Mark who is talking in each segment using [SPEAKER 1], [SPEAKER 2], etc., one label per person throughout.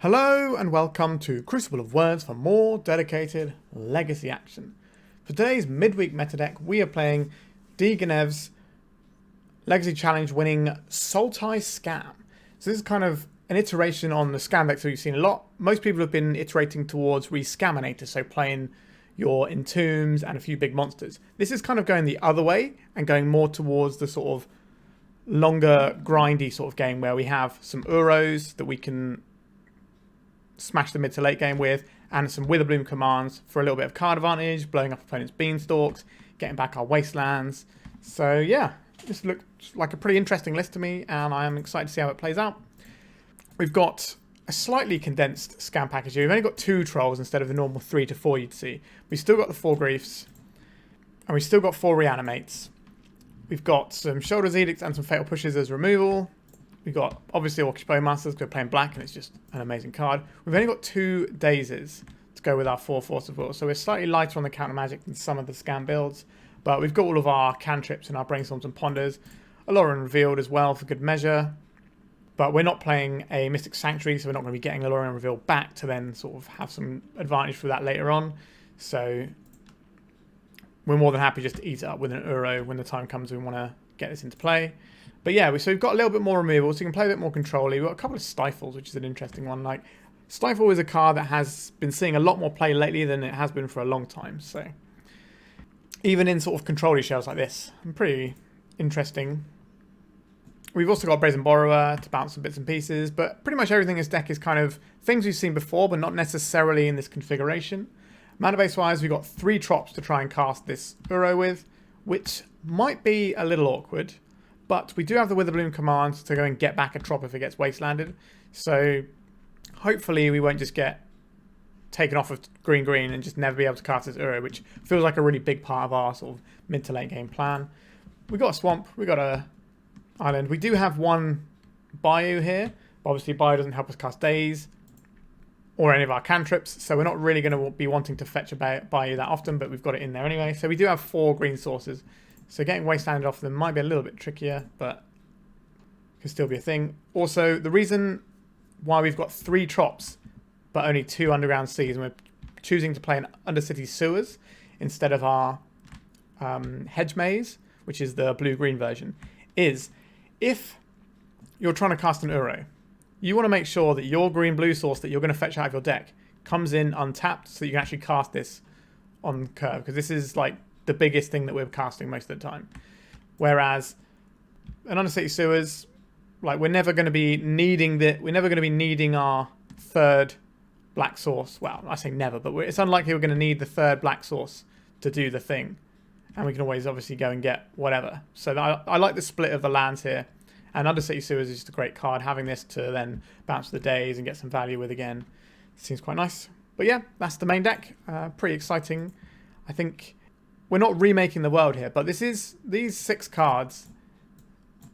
[SPEAKER 1] Hello and welcome to Crucible of Words for more dedicated legacy action. For today's midweek meta deck, we are playing dganev's Legacy Challenge winning Sultai Scam. So this is kind of an iteration on the scam decks that we've seen a lot. Most people have been iterating towards Rescaminator, so playing your Entombs and a few big monsters. This is kind of going the other way and going more towards the sort of longer, grindy sort of game where we have some Uros that we can smash the mid to late game with, and some Witherbloom commands for a little bit of card advantage, blowing up opponents' beanstalks, getting back our Wastelands. So yeah, this looks like a pretty interesting list to me, and I am excited to see how it plays out. We've got a slightly condensed scam package here. We've only got 2 trolls instead of the normal 3 to 4 you'd see. We've still got the 4 griefs, and we've still got 4 reanimates. We've got some Sheoldred's Edict and some fatal pushes as removal. We've got, obviously, Orcish Bowmasters because we're playing black and it's just an amazing card. We've only got 2 Dazes to go with our 4 Force of Vigor, so we're slightly lighter on the counter magic than some of the scam builds. But we've got all of our cantrips and our Brainstorms and Ponders. A Lorien Revealed as well for good measure. But we're not playing a Mystic Sanctuary, so we're not going to be getting a Lorien Revealed back to then sort of have some advantage for that later on. So we're more than happy just to eat it up with an Uro when the time comes we want to get this into play. But yeah, so we've got a little bit more removal, so you can play a bit more control-y. We've got a couple of Stifles, which is an interesting one. Like, Stifle is a card that has been seeing a lot more play lately than it has been for a long time. So even in sort of control-y shells like this, pretty interesting. We've also got Brazen Borrower to bounce some bits and pieces, but pretty much everything in this deck is kind of things we've seen before, but not necessarily in this configuration. Mana base-wise, we've got 3 Trops to try and cast this Uro with, which might be a little awkward. But we do have the Witherbloom Command to go and get back a Trop if it gets Wastelanded. So hopefully we won't just get taken off of green and just never be able to cast this Uro, which feels like a really big part of our sort of mid to late game plan. We got a Swamp, we got a Island. We do have 1 Bayou here. Obviously Bayou doesn't help us cast Daze or any of our cantrips, so we're not really going to be wanting to fetch a Bayou that often, but we've got it in there anyway. So we do have 4 green sources. So getting Wastelanded off them might be a little bit trickier, but can still be a thing. Also, the reason why we've got 3 Trops, but only 2 Underground Seas, and we're choosing to play an Undercity Sewers instead of our Hedge Maze, which is the blue-green version, is if you're trying to cast an Uro, you want to make sure that your green-blue source that you're going to fetch out of your deck comes in untapped so that you can actually cast this on curve, because this is like the biggest thing that we're casting most of the time. Whereas an Undercity Sewers, like we're never going to be needing our 3rd black source. Well, I say never, but it's unlikely we're going to need the 3rd black source to do the thing. And we can always obviously go and get whatever. So I like the split of the lands here. And Undercity Sewers is just a great card. Having this to then bounce the Daze and get some value with again seems quite nice. But yeah, that's the main deck. Pretty exciting. I think we're not remaking the world here, but these 6 cards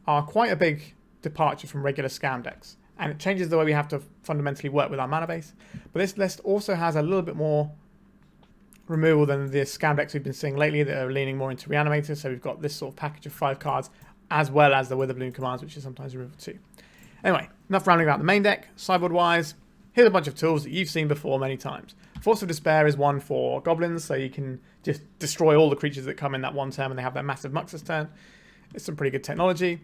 [SPEAKER 1] are quite a big departure from regular scam decks, and it changes the way we have to fundamentally work with our mana base. But this list also has a little bit more removal than the scam decks we've been seeing lately that are leaning more into Reanimator. So we've got this sort of package of 5 cards, as well as the Witherbloom commands, which is sometimes removed too. Anyway, enough rambling about the main deck. Sideboard-wise, here's a bunch of tools that you've seen before many times. Force of Despair is one for goblins, so you can just destroy all the creatures that come in that one turn when they have their massive Muxus turn. It's some pretty good technology.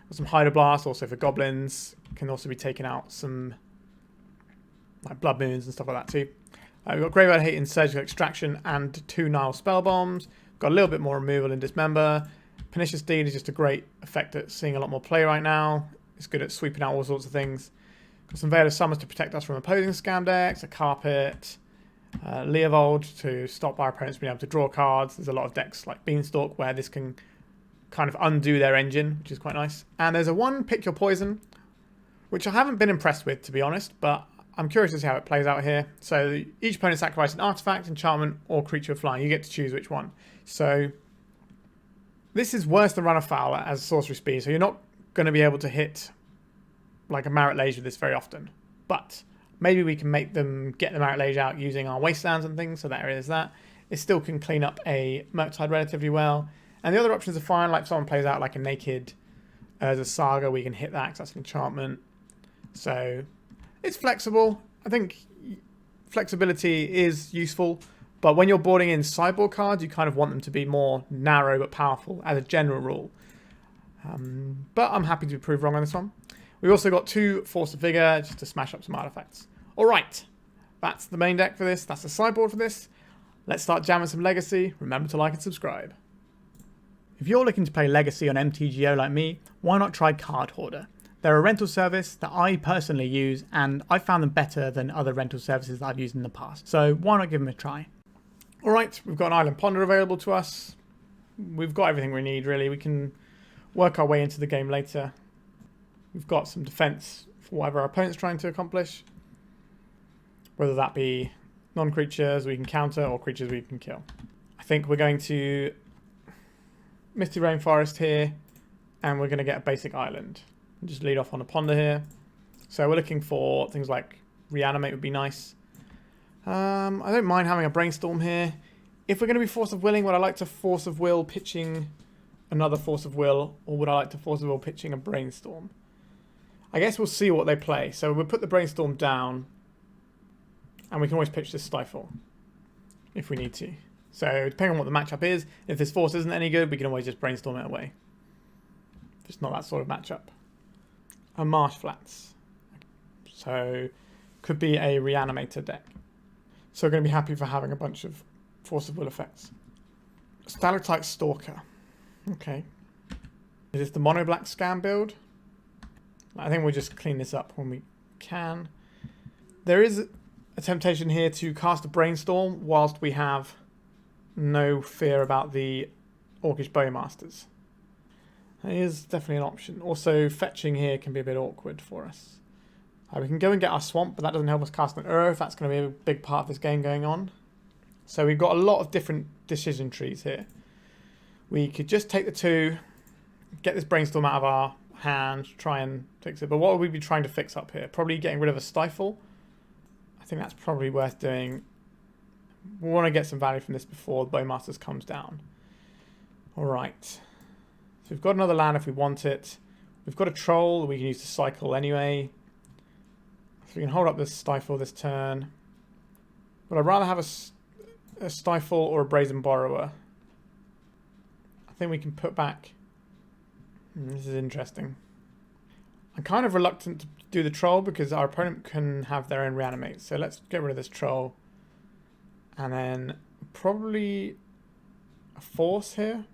[SPEAKER 1] Got some Hydroblast also for goblins. Can also be taking out some like Blood Moons and stuff like that too. We've got Graveyard Hate in Surgical Extraction and 2 Nile Spell Bombs. Got a little bit more removal in Dismember. Pernicious Deed is just a great effect at seeing a lot more play right now. It's good at sweeping out all sorts of things. Got some Veil of Summers to protect us from opposing scam decks. A Carpet. Leovold to stop our opponents being able to draw cards. There's a lot of decks like Beanstalk where this can kind of undo their engine, which is quite nice. And there's a 1 Pick Your Poison, which I haven't been impressed with, to be honest, but I'm curious to see how it plays out here. So each opponent sacrifices an artifact, enchantment, or creature flying. You get to choose which one. So this is worse than Run Afoul as sorcery speed, so you're not going to be able to hit like a Marit Lage with this very often. But maybe we can make them get the Marit Lage out using our Wastelands and things, so that is that. It still can clean up a Murktide relatively well. And the other options are fine, like if someone plays out like a Naked as a Saga, we can hit that because that's an enchantment. So it's flexible. I think flexibility is useful, but when you're boarding in sideboard cards, you kind of want them to be more narrow but powerful as a general rule. But I'm happy to be proved wrong on this one. We've also got 2 Force of Vigor just to smash up some artifacts. Alright, that's the main deck for this. That's the sideboard for this. Let's start jamming some Legacy. Remember to like and subscribe. If you're looking to play Legacy on MTGO like me, why not try Card Hoarder? They're a rental service that I personally use, and I found them better than other rental services that I've used in the past. So why not give them a try? Alright, we've got an Island Ponder available to us. We've got everything we need, really. We can work our way into the game later. We've got some defense for whatever our opponent's trying to accomplish. Whether that be non-creatures we can counter or creatures we can kill. I think we're going to Misty Rainforest here, and we're going to get a basic island. Just lead off on a ponder here. So we're looking for things like Reanimate would be nice. I don't mind having a Brainstorm here. If we're going to be Force of Willing, would I like to Force of Will pitching another Force of Will, or would I like to Force of Will pitching a Brainstorm? I guess we'll see what they play. So we'll put the Brainstorm down, and we can always pitch this Stifle if we need to. So depending on what the matchup is, if this Force isn't any good, we can always just Brainstorm it away. If it's not that sort of matchup. A Marsh Flats. So could be a Reanimator deck. So we're going to be happy for having a bunch of Force of Will effects. Stalactite Stalker. Okay. Is this the mono black scam build? I think we'll just clean this up when we can. There is a temptation here to cast a Brainstorm whilst we have no fear about the Orcish Bowmasters. That is definitely an option. Also, fetching here can be a bit awkward for us. We can go and get our Swamp, but that doesn't help us cast an Uro if that's going to be a big part of this game going on. So we've got a lot of different decision trees here. We could just take the 2, get this Brainstorm out of our hand, try and fix it. But what would we be trying to fix up here? Probably getting rid of a Stifle. I think that's probably worth doing. We want to get some value from this before the Bowmasters comes down. Alright. So we've got another land if we want it. We've got a Troll that we can use to cycle anyway. So we can hold up this Stifle this turn. But I'd rather have a Stifle or a Brazen Borrower. I think we can put back... This is interesting. I'm kind of reluctant to do the Troll because our opponent can have their own Reanimate. So let's get rid of this Troll. And then probably a Force here.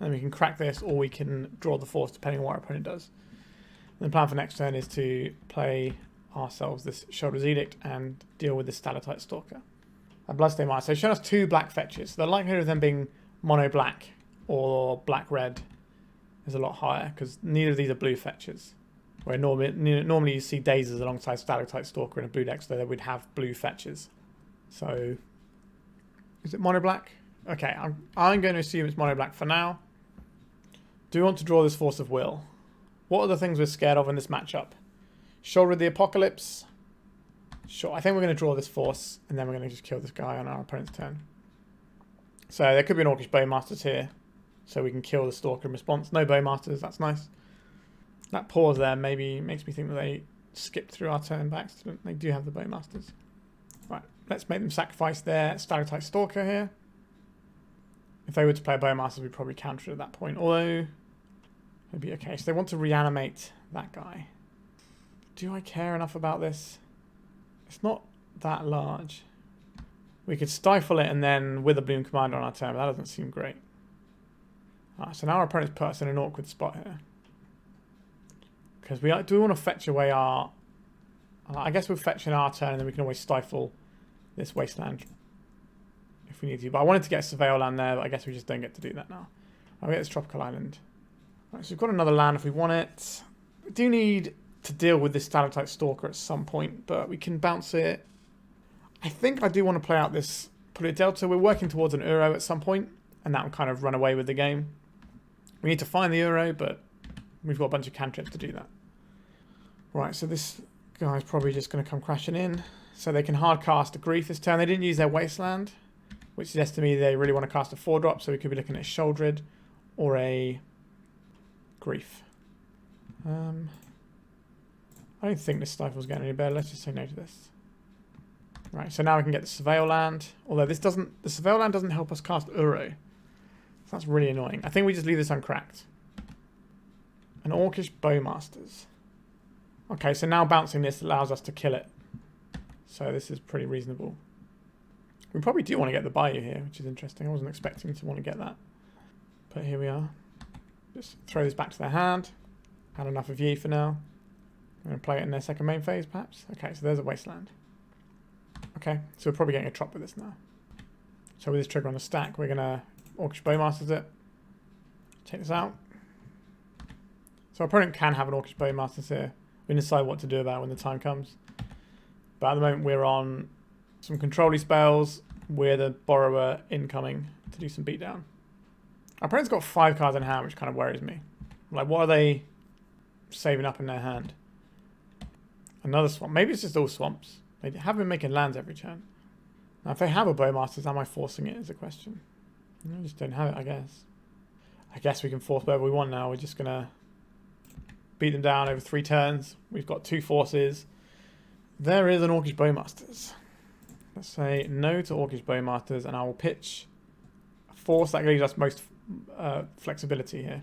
[SPEAKER 1] And we can crack this, or we can draw the Force depending on what our opponent does. And the plan for next turn is to play ourselves this Sheoldred's Edict and deal with the Stalactite Stalker. A Bloodstained Mire. So it's shown us 2 black fetches. So the likelihood of them being mono black or black red is a lot higher because neither of these are blue fetches. Where normally you see Dazes alongside Stalactite Stalker in a blue deck, so they would have blue fetches. So is it mono black? Okay, I'm going to assume it's mono black for now. Do we want to draw this Force of Will? What are the things we're scared of in this matchup? Sheoldred the Apocalypse. Sure, I think we're going to draw this Force, and then we're going to just kill this guy on our opponent's turn. So there could be an Orcish Bowmasters here, so we can kill the Stalker in response. No Bowmasters, that's nice. That pause there maybe makes me think that they skipped through our turn by accident. They do have the Bowmasters. Right, let's make them sacrifice their Stalactite Stalker here. If they were to play a Bowmasters, we'd probably counter it at that point. Although, maybe okay. So they want to reanimate that guy. Do I care enough about this? It's not that large. We could stifle it and then Witherbloom Command on our turn, but that doesn't seem great. Alright, so now our opponent's put us in an awkward spot here. Because do we want to fetch away our... I guess we'll fetch in our turn and then we can always stifle this Wasteland if we need to. But I wanted to get a Surveil land there, but I guess we just don't get to do that now. I'll get this Tropical Island. Right, so we've got another land if we want it. We do need to deal with this Stalactite Stalker at some point, but we can bounce it. I think I do want to play out this Polluted Delta. We're working towards an Uro at some point, and that will kind of run away with the game. We need to find the Uro, but we've got a bunch of cantrips to do that. Right, so this guy's probably just going to come crashing in. So they can hard cast a Grief this turn. They didn't use their Wasteland, which suggests to me they really want to cast a 4-drop, so we could be looking at a Sheoldred or a Grief. I I don't think this Stifle's getting any better. Let's just say no to this. Right, so now we can get the Surveil land. Although this doesn't, the Surveil land doesn't help us cast Uro. So that's really annoying. I think we just leave this uncracked. An Orcish Bowmasters. Okay, so now bouncing this allows us to kill it. So this is pretty reasonable. We probably do want to get the Bayou here, which is interesting. I wasn't expecting to want to get that. But here we are. Just throw this back to their hand. Had enough of Yi for now. I'm going to play it in their second main phase, perhaps. Okay, so there's a Wasteland. Okay, so we're probably getting a trop with this now. So with this trigger on the stack, we're going to Orcish Bowmasters it. Take this out. So our opponent can have an Orcish Bowmasters here. We can decide what to do about it when the time comes. But at the moment we're on some control-y spells. We're the Borrower incoming to do some beatdown. Our opponent's got 5 cards in hand, which kind of worries me. Like, what are they saving up in their hand? Another swamp. Maybe it's just all swamps. They have been making lands every turn. Now, if they have a Bowmasters, am I forcing it is a question. I just don't have it, I guess. I guess we can force whatever we want now. We're just going to beat them down over 3 turns. We've got 2 forces. There is an Orcish Bowmasters. Let's say no to Orcish Bowmasters, and I will pitch a force that gives us most flexibility here.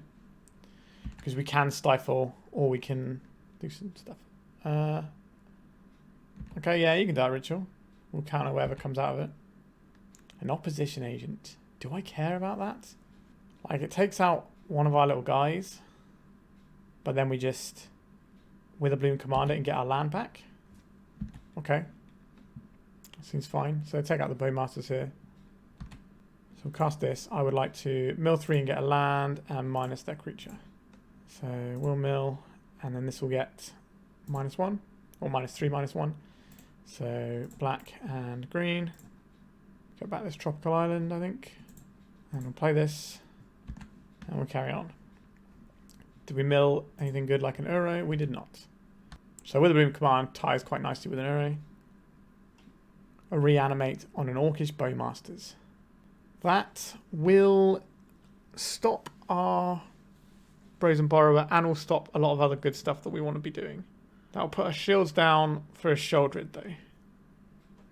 [SPEAKER 1] Because we can stifle, or we can do some stuff. Okay, yeah, you can die ritual. We'll counter whatever comes out of it. An opposition agent. Do I care about that? Like, it takes out one of our little guys, but then we just Witherbloom Command it and get our land back. Okay. Seems fine. So take out the Bowmasters here. So we'll cast this. I would like to mill 3 and get a land and minus their creature. So we'll mill, and then this will get -1, or -3, -1. So black and green. Get back this tropical island, I think. And we'll play this, and we'll carry on. Did we mill anything good like an Uro? We did not. So Witherbloom Command ties quite nicely with an Uro. A Reanimate on an Orcish Bowmasters. That will stop our Brazen Borrower and will stop a lot of other good stuff that we want to be doing. That'll put our shields down for a Sheoldred though.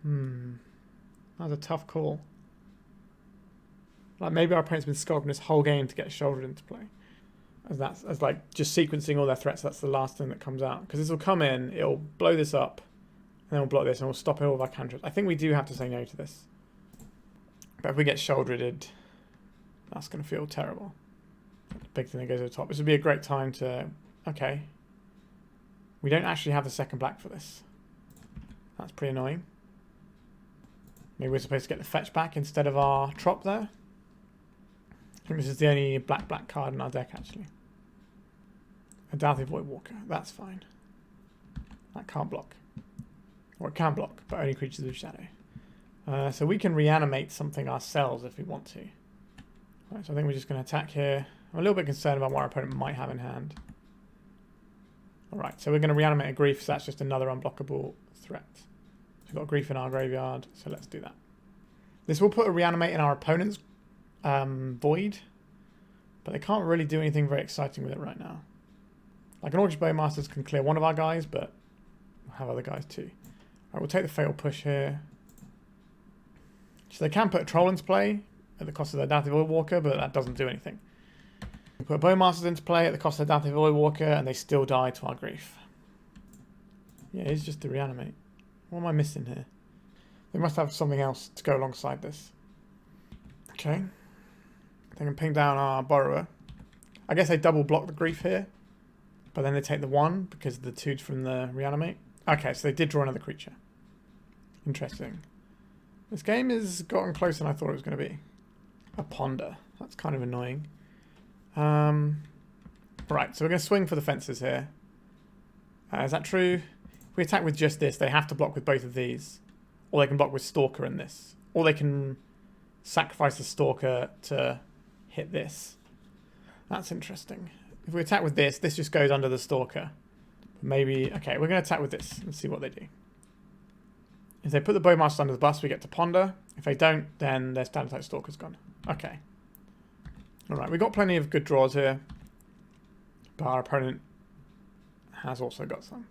[SPEAKER 1] That was a tough call. Like, maybe our opponent's been sculpting this whole game to get Sheoldred into play. As like just sequencing all their threats, that's the last thing that comes out. Because this will come in, it'll blow this up, and then we'll block this and we'll stop all of our cantrips. I think we do have to say no to this. But if we get Sheoldreded, that's going to feel terrible. The big thing that goes to the top. This would be a great time to... Okay. We don't actually have the second black for this. That's pretty annoying. Maybe we're supposed to get the fetch back instead of our trop there. I think this is the only black card in our deck, actually. A Doughty Voidwalker. That's fine. That can't block. Or it can block, but only creatures with shadow. So we can reanimate something ourselves if we want to. Right, so I think we're just going to attack here. I'm a little bit concerned about what our opponent might have in hand. Alright, so we're going to reanimate a Grief, so that's just another unblockable threat. So we've got a Grief in our graveyard, so let's do that. This will put a reanimate in our opponent's void, but they can't really do anything very exciting with it right now. Like an Orcish Bowmasters can clear one of our guys, but we'll have other guys too. Alright, we'll take the Fatal Push here. So they can put a Troll into play at the cost of their Doughty Voidwalker, but that doesn't do anything. We put Bowmasters into play at the cost of their Doughty Voidwalker, and they still die to our Grief. Yeah, it's just to reanimate. What am I missing here? They must have something else to go alongside this. Okay. They can ping down our Borrower. I guess they double block the Grief here, but then they take the 1 because of the 2 from the Reanimate. Okay, so they did draw another creature. Interesting. This game has gotten closer than I thought it was going to be. A Ponder. That's kind of annoying. Right, so we're going to swing for the fences here. Is that true? If we attack with just this, they have to block with both of these. Or they can block with Stalker and this. Or they can sacrifice the Stalker to hit this. That's interesting. If we attack with this, this just goes under the Stalker. Maybe... Okay, we're going to attack with this and see what they do. If they put the Bowmaster under the bus, we get to Ponder. If they don't, then their Standard-type Stalker's gone. Okay. Alright, we've got plenty of good draws here. But our opponent has also got some.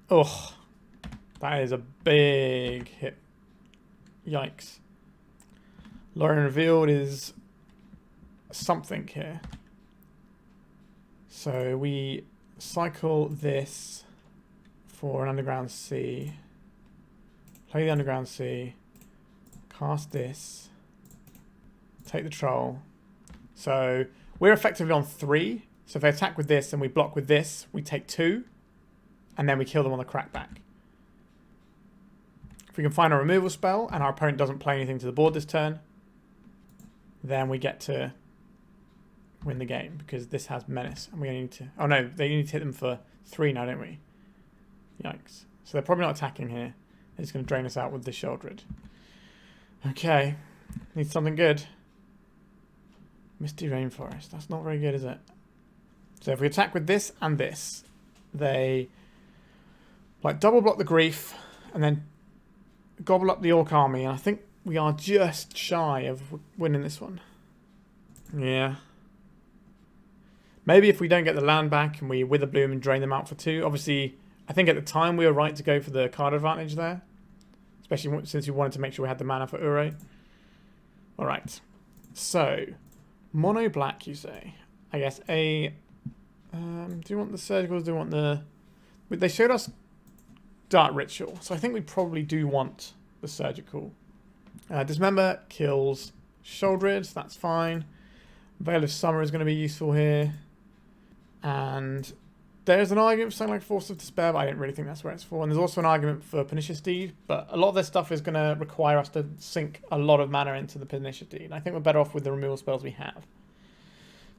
[SPEAKER 1] Ugh. That is a big hit. Yikes. Lorien Revealed is something here. So we cycle this for an Underground Sea. Play the Underground Sea. Cast this. Take the Troll. So we're effectively on 3. So if they attack with this and we block with this, we take 2. And then we kill them on the crackback. If we can find a removal spell and our opponent doesn't play anything to the board this turn, then we get to win the game because this has Menace. And we only need to... Oh no, they need to hit them for 3 now, don't we? Yikes. So they're probably not attacking here. They're just going to drain us out with the Sheoldred. Okay. Need something good. Misty Rainforest. That's not very good, is it? So if we attack with this and this, they like double block the Grief and then gobble up the Orc army. And I think we are just shy of winning this one. Yeah. Maybe if we don't get the land back and we Witherbloom and drain them out for 2. Obviously, I think at the time we were right to go for the card advantage there. Especially since we wanted to make sure we had the mana for Uro. Alright. So, mono black, you say. I guess a... do you want the surgicals? Do you want the... They showed us Dark Ritual. So I think we probably do want the surgical. Dismember kills Sheoldred. That's fine. Veil of Summer is going to be useful here. And there's an argument for something like Force of Despair, but I don't really think that's where it's for. And there's also an argument for Pernicious Deed, but a lot of this stuff is going to require us to sink a lot of mana into the Pernicious Deed. And I think we're better off with the removal spells we have.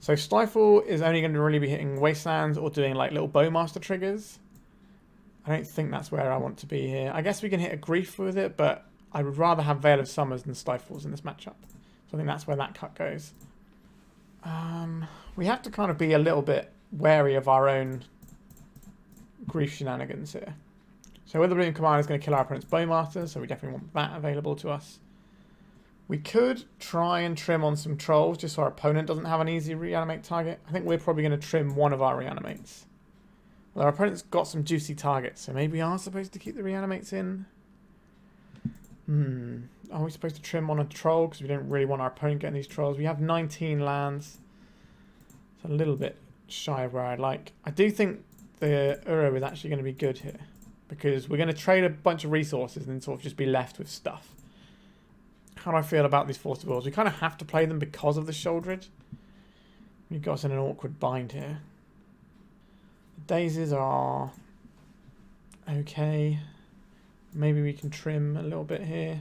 [SPEAKER 1] So Stifle is only going to really be hitting Wastelands or doing like little Bowmaster triggers. I don't think that's where I want to be here. I guess we can hit a Grief with it, but I would rather have Veil of Summers than Stifles in this matchup. So I think that's where that cut goes. We have to kind of be a little bit wary of our own Grief shenanigans here. So Witherbloom Command is going to kill our opponent's Bowmasters, so we definitely want that available to us. We could try and trim on some Trolls, just so our opponent doesn't have an easy Reanimate target. I think we're probably going to trim one of our Reanimates. Well, our opponent's got some juicy targets, so maybe we are supposed to keep the Reanimates in. Are we supposed to trim on a Troll? Because we don't really want our opponent getting these Trolls. We have 19 lands. It's a little bit shy of where I'd like. I do think the Uro is actually going to be good here. Because we're going to trade a bunch of resources and then sort of just be left with stuff. How do I feel about these Force of Vigor? We kind of have to play them because of the Sheoldred. We've got us in an awkward bind here. The Dazes are okay. Maybe we can trim a little bit here.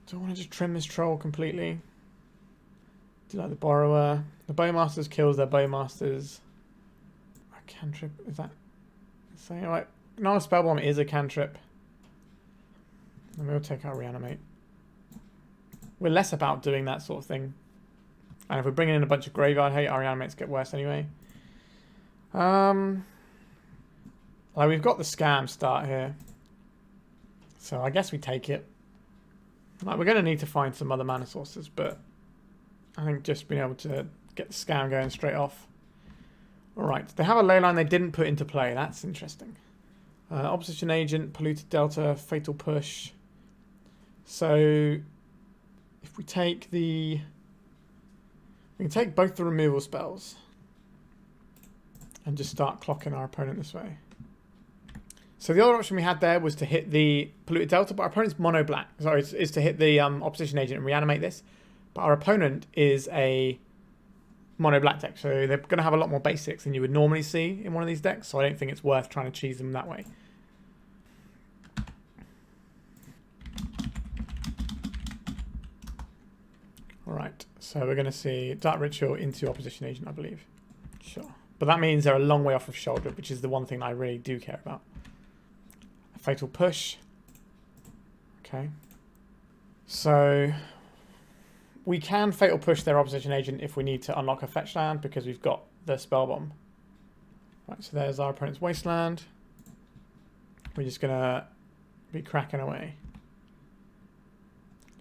[SPEAKER 1] Do I want to just trim this Troll completely? Do like the Borrower. The Bowmasters kills their Bowmasters. A cantrip, is that... Saying, alright, no, Spellbomb is a cantrip. And we'll take our Reanimate. We're less about doing that sort of thing. And if we're bringing in a bunch of Graveyard hate, our Reanimates get worse anyway. Like we've got the Scam start here. So I guess we take it. Like we're going to need to find some other mana sources, but I think just being able to get the Scam going straight off. Alright, they have a leyline they didn't put into play. That's interesting. Opposition Agent, Polluted Delta, Fatal Push. So if we take the... We can take both the removal spells and just start clocking our opponent this way. So the other option we had there was to hit the Polluted Delta, but our opponent's mono black. Sorry, is to hit the Opposition Agent and reanimate this. But our opponent is a mono black deck, so they're going to have a lot more basics than you would normally see in one of these decks, so I don't think it's worth trying to cheese them that way. Alright, so we're going to see Dark Ritual into Opposition Agent, I believe. Sure. But that means they're a long way off of Sheoldred, which is the one thing I really do care about. A Fatal Push. Okay. So we can Fatal Push their Opposition Agent if we need to unlock a fetch land because we've got the Spellbomb. Right, so there's our opponent's Wasteland. We're just going to be cracking away.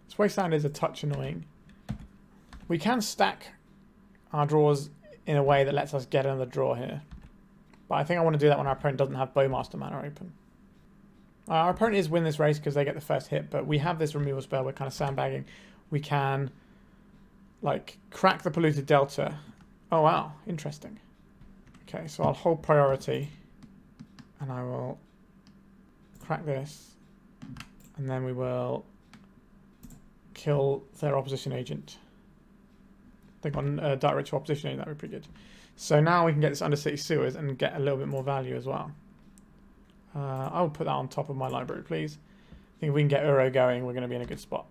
[SPEAKER 1] This Wasteland is a touch annoying. We can stack our draws in a way that lets us get another draw here. But I think I want to do that when our opponent doesn't have Bowmaster mana open. Our opponent is win this race because they get the first hit, but we have this removal spell. We're kind of sandbagging. We can, like, crack the Polluted Delta. Oh, wow. Interesting. Okay, so I'll hold priority. And I will crack this. And then we will kill their opposition agent. They've got a direct ritual opposition agent. That would be pretty good. So now we can get this Undercity Sewers and get a little bit more value as well. I will put that on top of my library, please. I think if we can get Uro going, we're going to be in a good spot.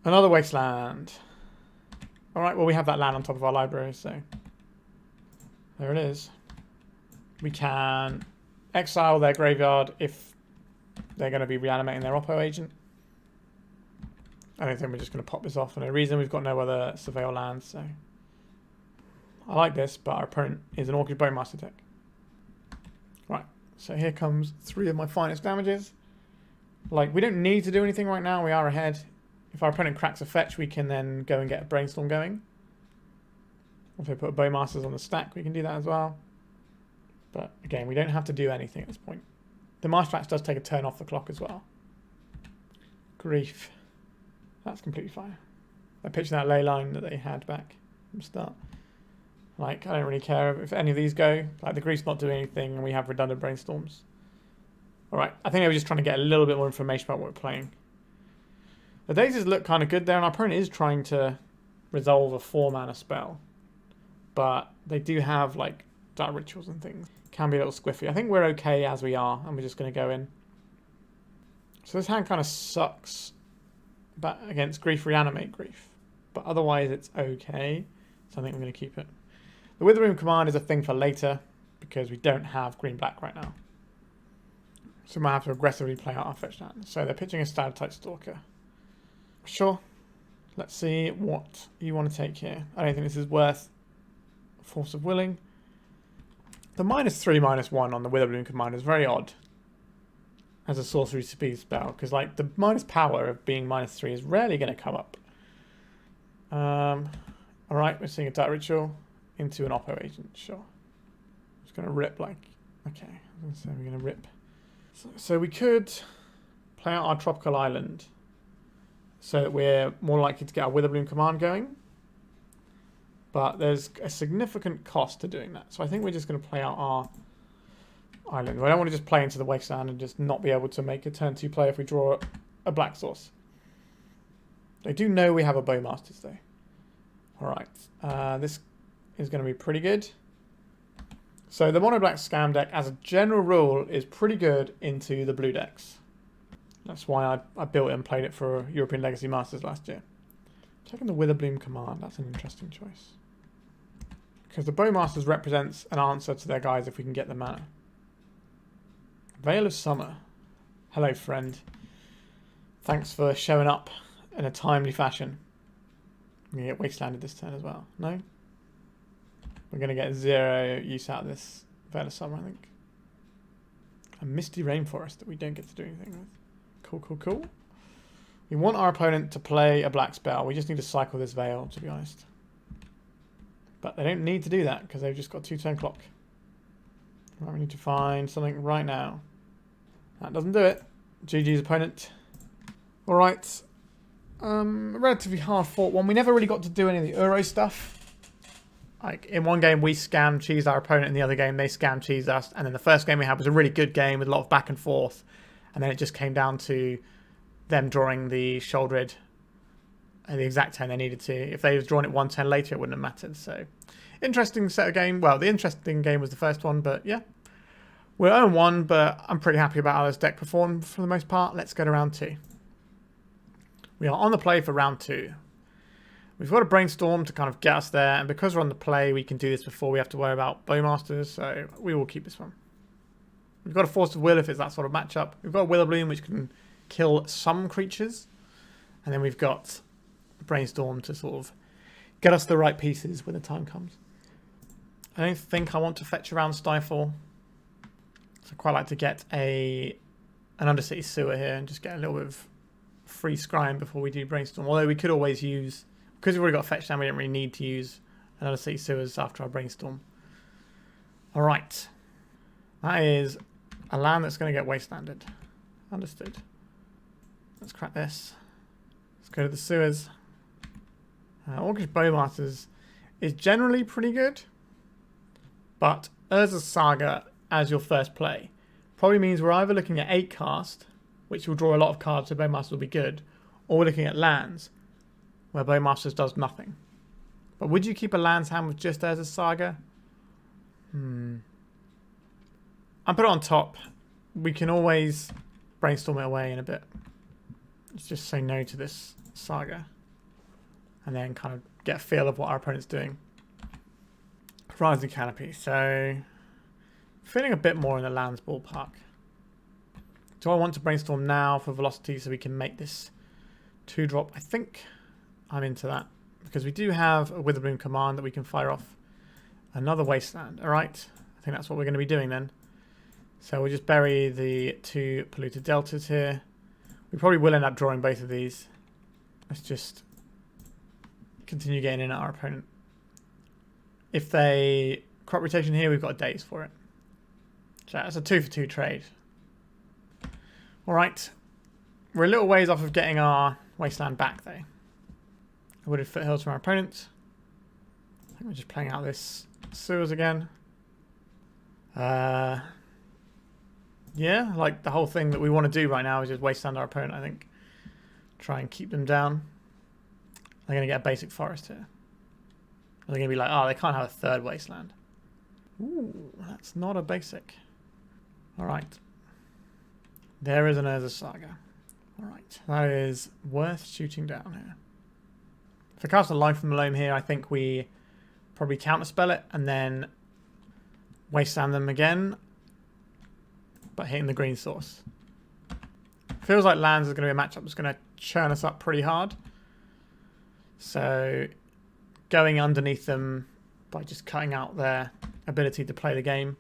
[SPEAKER 1] Another Wasteland. Alright, well we have that land on top of our library, so there it is. We can exile their graveyard if they're going to be reanimating their Oppo agent. I don't think we're just going to pop this off for no reason. We've got no other Surveil lands, so I like this, but our opponent is an Orcish Bowmasters deck. Right, so here comes 3 of my finest damages. Like, we don't need to do anything right now. We are ahead. If our opponent cracks a fetch, we can then go and get a Brainstorm going. If we put a Bowmasters on the stack, we can do that as well. But again, we don't have to do anything at this point. The Marshflax does take a turn off the clock as well. Grief. That's completely fine. They're pitching that ley line that they had back from the start. Like, I don't really care if any of these go. Like, the Grief's not doing anything and we have redundant Brainstorms. Alright, I think they were just trying to get a little bit more information about what we're playing. The Dazes look kind of good there, and our opponent is trying to resolve a 4-mana spell. But they do have, like, dark rituals and things. Can be a little squiffy. I think we're okay as we are, and we're just going to go in. So this hand kind of sucks but against Grief, Reanimate Grief. But otherwise it's okay, so I think we're going to keep it. The Witherbloom Command is a thing for later, because we don't have green-black right now. So we might have to aggressively play out our fetch land. So they're pitching a Stalactite Stalker. Sure. Let's see what you want to take here. I don't think this is worth Force of Willing. The -3, -1 on the Witherbloom Command is very odd as a sorcery speed spell, because like the minus power of being -3 is rarely going to come up. Alright, we're seeing a Dark Ritual into an Oppo agent, sure. Just going to rip like... Okay, so we're going to rip. So we could play out our Tropical Island so that we're more likely to get our Witherbloom Command going. But there's a significant cost to doing that. So I think we're just going to play out our island. I don't want to just play into the Wasteland and just not be able to make a turn 2 play if we draw a black source. They do know we have a Bowmasters though. Alright, this is going to be pretty good. So the mono black scam deck, as a general rule, is pretty good into the blue decks. That's why I built it and played it for European Legacy Masters last year. Taking the Witherbloom Command, that's an interesting choice. Because the Bowmasters represents an answer to their guys if we can get the mana. Veil of Summer. Hello, friend. Thanks for showing up in a timely fashion. We're going to get Wastelanded this turn as well. No? We're going to get 0 use out of this Veil of Summer, I think. A Misty Rainforest that we don't get to do anything with. Cool, cool, cool. We want our opponent to play a black spell. We just need to cycle this Veil, to be honest. But they don't need to do that, because they've just got 2-turn clock. Right, we need to find something right now. That doesn't do it. GG's opponent. Alright. Relatively hard fought one. We never really got to do any of the Uro stuff. Like, in one game we scam cheesed our opponent, in the other game they scam cheesed us, and then the first game we had was a really good game with a lot of back and forth, and then it just came down to them drawing the Sheoldred at the exact turn they needed to. If they had drawn it 1 turn later, it wouldn't have mattered. So, interesting set of game. Well, the interesting game was the first one, but yeah. We're 0-1, but I'm pretty happy about how this deck performed for the most part. Let's go to round 2. We are on the play for round 2. We've got a Brainstorm to kind of get us there, and because we're on the play, we can do this before we have to worry about Bowmasters, so we will keep this one. We've got a Force of Will if it's that sort of matchup. We've got a Witherbloom, which can kill some creatures, and then we've got Brainstorm to sort of get us the right pieces when the time comes. I don't think I want to fetch around Stifle, so I quite like to get an Undercity Sewer here and just get a little bit of free scrying before we do Brainstorm. Although we could always use, because we've already got fetch down, we don't really need to use an Undercity Sewers after our Brainstorm. Alright, that is a land that's going to get wastelanded. Understood. Let's crack this. Let's go to the sewers. Orcish Bowmasters is generally pretty good, but Urza's Saga as your first play probably means we're either looking at 8 cast, which will draw a lot of cards so Bowmasters will be good, or we're looking at lands, where Bowmasters does nothing. But would you keep a lands hand with just Urza's Saga? I'll put it on top. We can always brainstorm it away in a bit. Let's just say no to this Saga. And then kind of get a feel of what our opponent's doing. Rising Canopy. So, feeling a bit more in the lands ballpark. Do I want to brainstorm now for velocity so we can make this 2-drop? I think I'm into that. Because we do have a Witherbloom Command that we can fire off another Wasteland. Alright, I think that's what we're going to be doing then. So we'll just bury the 2 Polluted Deltas here. We probably will end up drawing both of these. Let's just continue getting in at our opponent. If they crop rotation here, we've got a Daze for it. So that's a 2-for-2 trade. Alright. We're a little ways off of getting our Wasteland back though. Wooded Foothills from our opponent. I think we're just playing out this sewers again. Yeah, like the whole thing that we want to do right now is just wasteland our opponent, I think. Try and keep them down. They're going to get a basic forest here. They're going to be like, oh, they can't have a 3rd wasteland. Ooh, that's not a basic. Alright. There is an Urza's Saga. Alright, that is worth shooting down here. If I cast a Life from the Loam here, I think we probably counterspell it and then wasteland them again, but hitting the green source. Feels like lands is going to be a matchup that's going to churn us up pretty hard. So going underneath them by just cutting out their ability to play the game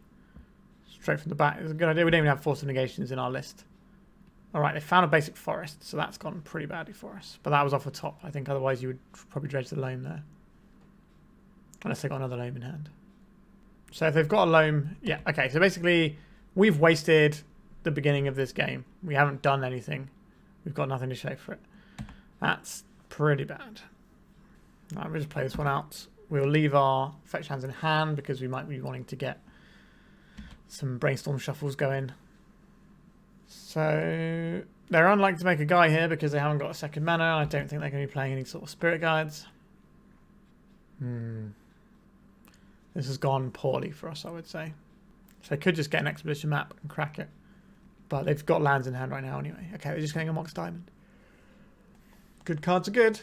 [SPEAKER 1] straight from the back is a good idea. We don't even have Force of Negations in our list. Alright, they found a basic forest, so that's gone pretty badly for us. But that was off the top. I think otherwise you would probably dredge the loam there. Unless they got another loam in hand. So if they've got a loam... Yeah, okay, so basically we've wasted the beginning of this game. We haven't done anything. We've got nothing to show for it. That's pretty bad. Alright, we'll just play this one out. We'll leave our fetch hands in hand because we might be wanting to get some brainstorm shuffles going. So they're unlikely to make a guy here because they haven't got a 2nd mana. I don't think they're going to be playing any sort of spirit guides. This has gone poorly for us, I would say. So they could just get an expedition map and crack it. But they've got lands in hand right now anyway. Okay, they're just getting a Mox Diamond. Good cards are good.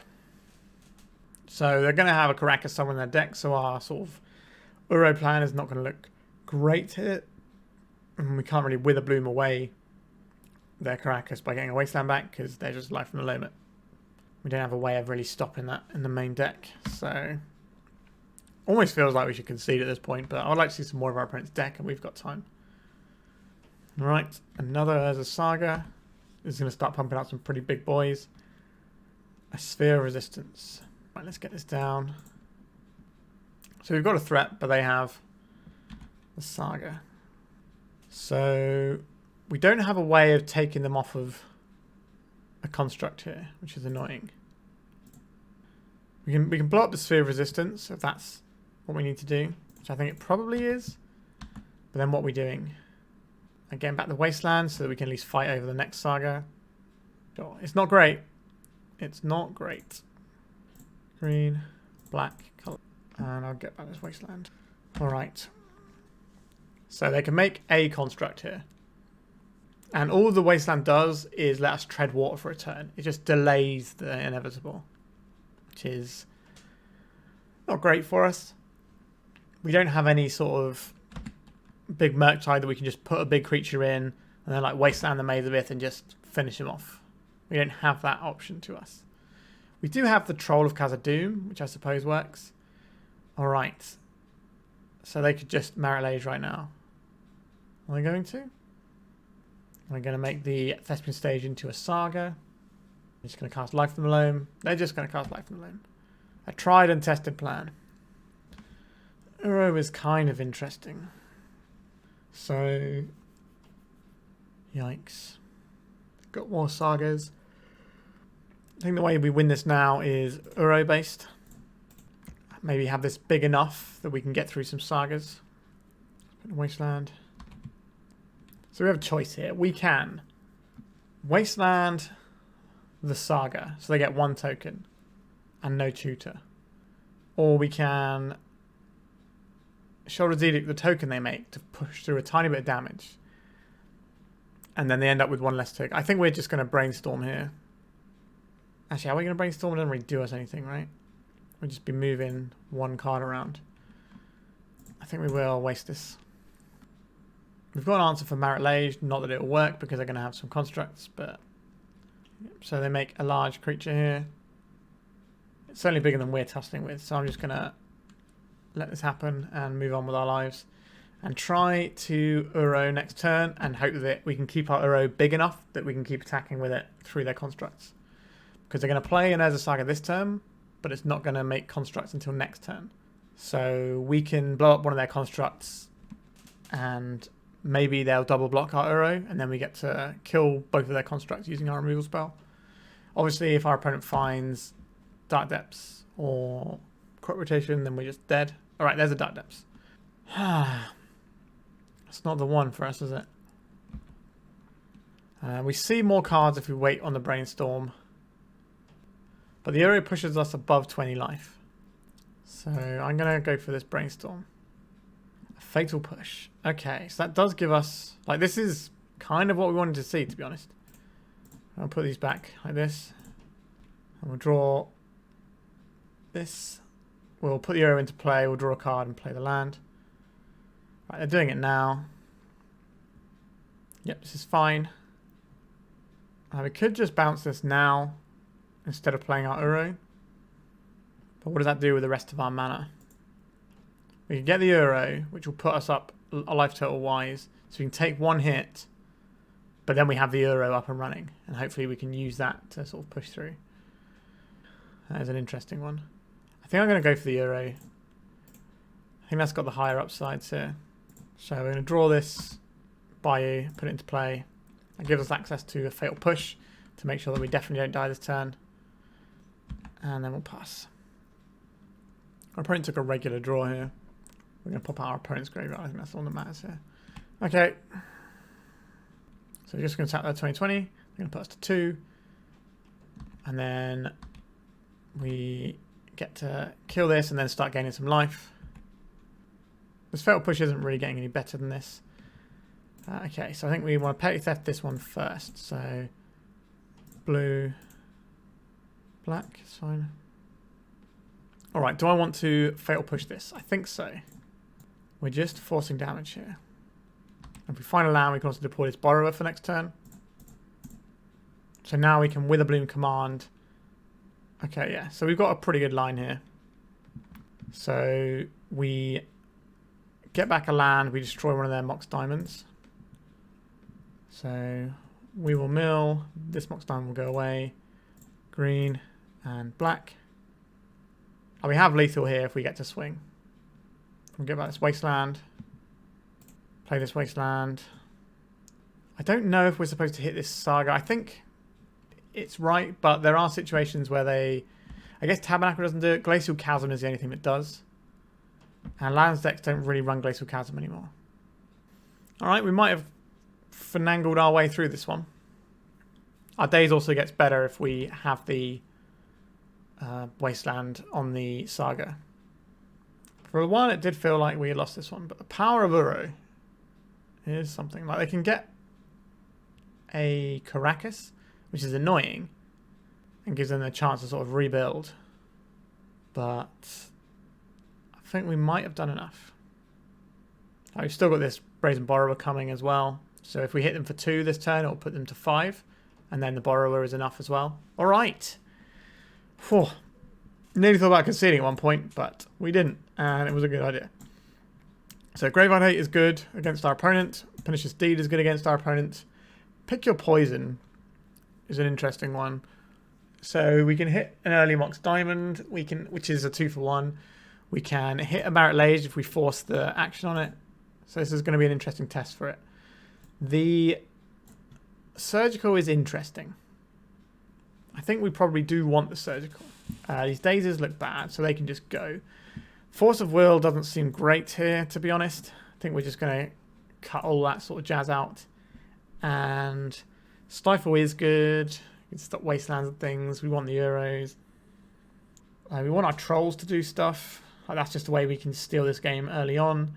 [SPEAKER 1] So they're going to have a Caracas somewhere in their deck. So our sort of Uro plan is not going to look great here. And we can't really Witherbloom away their Caracas by getting a Wasteland back because they're just Life from the Loam. We don't have a way of really stopping that in the main deck. So almost feels like we should concede at this point, but I would like to see some more of our opponent's deck and we've got time. Alright, another Urza's Saga. This is going to start pumping out some pretty big boys. A Sphere of Resistance. Right, let's get this down. So we've got a threat, but they have the Saga. So we don't have a way of taking them off of a construct here, which is annoying. We can blow up the Sphere of Resistance if that's what we need to do, which I think it probably is. But then what are we doing? And getting back the Wasteland so that we can at least fight over the next Saga. Sure. It's not great. It's not great. Green, black, colour. And I'll get back this Wasteland. Alright. So they can make a construct here. And all the Wasteland does is let us tread water for a turn. It just delays the inevitable. Which is not great for us. We don't have any sort of big Murktide that we can just put a big creature in and then like Wasteland the Maze of Ith and just finish him off. We don't have that option to us. We do have the Troll of Khazad-dum, which I suppose works. Alright. So they could just Merit Age right now. Are they going to? We're going to make the Thespian stage into a Saga. I'm just going to cast Life from the Loam. They're just going to cast Life from the Loam. A tried and tested plan. Uro is kind of interesting. So Yikes. Got more sagas. I think the way we win this now is Uro based. Maybe have this big enough that we can get through some sagas. Wasteland. So we have a choice here. We can Wasteland the saga, so they get 1 token and no tutor. Or we can Sheoldred's Edict the token they make to push through a tiny bit of damage. And then they end up with 1 less token. I think we're just going to Brainstorm here. Actually, are we going to Brainstorm? It doesn't really do us anything, right? We'll just be moving 1 card around. I think we will waste this. We've got an answer for Marit Lage. Not that it will work because they're going to have some constructs, but... So they make a large creature here. It's certainly bigger than we're tussling with, so I'm just going to let this happen and move on with our lives. And try to Uro next turn and hope that we can keep our Uro big enough that we can keep attacking with it through their constructs. Because they're going to play an Urza Saga this turn, but it's not going to make constructs until next turn. So we can blow up one of their constructs and maybe they'll double block our Uro and then we get to kill both of their constructs using our removal spell. Obviously, if our opponent finds Dark Depths or Crop Rotation, then we're just dead. Alright, there's a Dark Depths. It's not the one for us, is it? We see more cards if we wait on the Brainstorm. But the Uro pushes us above 20 life. So I'm going to go for this Brainstorm. A Fatal Push. Okay, so that does give us... Like, this is kind of what we wanted to see, to be honest. I'll put these back like this. And we'll draw this. We'll put the Uro into play. We'll draw a card and play the land. Right, they're doing it now. Yep, this is fine. We could just bounce this now instead of playing our Uro. But what does that do with the rest of our mana? We can get the Uro, which will put us up a life total wise. So we can take 1 hit, but then we have the Uro up and running. And hopefully we can use that to sort of push through. That is an interesting one. I think I'm going to go for the Uro. I think that's got the higher upsides here. So we're going to draw this Bayou, put it into play. That gives us access to a Fatal Push to make sure that we definitely don't die this turn. And then we'll pass. Our opponent took a regular draw here. We're going to pop out our opponent's graveyard. I think that's all that matters here. Okay. So we're just going to tap that 2020. We're going to put us to 2. And then we get to kill this and then start gaining some life. This Fatal Push isn't really getting any better than this. Okay, so I think we want to Petty Theft this one first. So, blue, black, it's fine. Alright, do I want to Fatal Push this? I think so. We're just forcing damage here. If we find a land, we can also deploy this Borrower for next turn. So now we can Witherbloom Command. Okay, yeah, so we've got a pretty good line here. So we get back a land, we destroy one of their Mox Diamonds. So we will mill, this Mox Diamond will go away. Green and black. And we have lethal here if we get to swing. We'll get back this Wasteland. Play this Wasteland. I don't know if we're supposed to hit this Saga. I think it's right, but there are situations where they... I guess Tabernacle doesn't do it. Glacial Chasm is the only thing that does. And Lands decks don't really run Glacial Chasm anymore. Alright, we might have finangled our way through this one. Our Daze also gets better if we have the Wasteland on the Saga. For a while it did feel like we had lost this one, but the power of Uro is something. Like, they can get a Caracas, which is annoying, and gives them a chance to sort of rebuild. But I think we might have done enough. We've still got this Brazen Borrower coming as well. So if we hit them for 2 this turn, it'll put them to 5. And then the Borrower is enough as well. All right. Whew. Nearly thought about conceding at one point, but we didn't. And it was a good idea. So Graveyard Hate is good against our opponent. Pernicious Deed is good against our opponent. Pick Your Poison is an interesting one. So we can hit an early Mox Diamond, which is a 2-for-1. We can hit a Marit Lage if we force the action on it. So this is going to be an interesting test for it. The Surgical is interesting. I think we probably do want the surgical. These dazes look bad, so they can just go. Force of Will doesn't seem great here, to be honest. I think we're just going to cut all that sort of jazz out. And Stifle is good. We can stop Wastelands and things. We want the Euros. We want our Trolls to do stuff. That's just the way we can steal this game early on.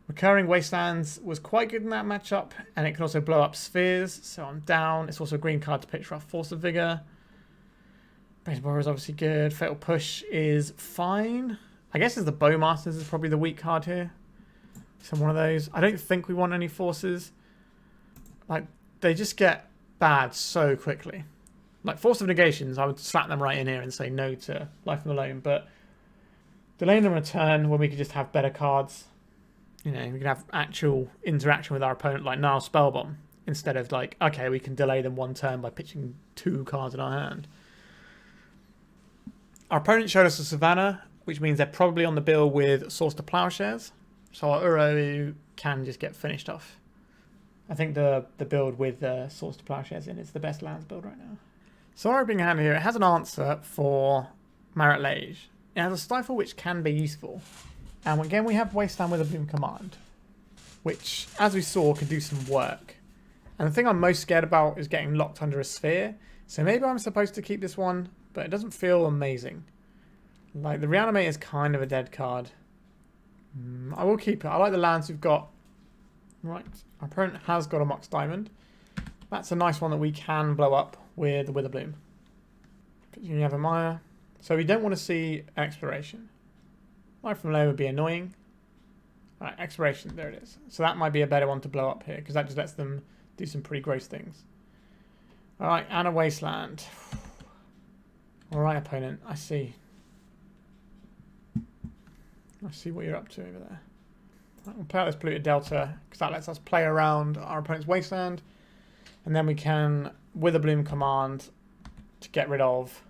[SPEAKER 1] Recurring Wastelands was quite good in that matchup, and it can also blow up spheres, so I'm down. It's also a green card to pitch for our Force of Vigor. Brazen Borrower is obviously good. Fatal Push is fine. I guess the Bowmasters is probably the weak card here. So one of those. I don't think we want any forces. Like, they just get bad so quickly. Like, Force of Negations, I would slap them right in here and say no to Life from the Loam, but delaying them a turn when we could just have better cards. You know, we can have actual interaction with our opponent, like now Spellbomb, instead of like, okay, we can delay them one turn by pitching 2 cards in our hand. Our opponent showed us a Savannah, which means they're probably on the bill with Source to Plowshares, so our Uro can just get finished off. I think the build with Source to Plowshares in is the best lands build right now. So our opening hand here, it has an answer for Marit Lage. It has a Stifle, which can be useful. And again, we have Wasteland Witherbloom Command, which, as we saw, can do some work. And the thing I'm most scared about is getting locked under a sphere. So maybe I'm supposed to keep this one, but it doesn't feel amazing. Like, the Reanimate is kind of a dead card. I will keep it. I like the lands we've got. Right, our opponent has got a Mox Diamond. That's a nice one that we can blow up with the Witherbloom. You have a Maya. So we don't want to see Exploration. Life from Low would be annoying. Alright, Exploration, there it is. So that might be a better one to blow up here, because that just lets them do some pretty gross things. Alright, and a Wasteland. Alright, opponent, I see. I see what you're up to over there. Right, we'll play out this Polluted Delta, because that lets us play around our opponent's Wasteland. And then we can Witherbloom Command to get rid of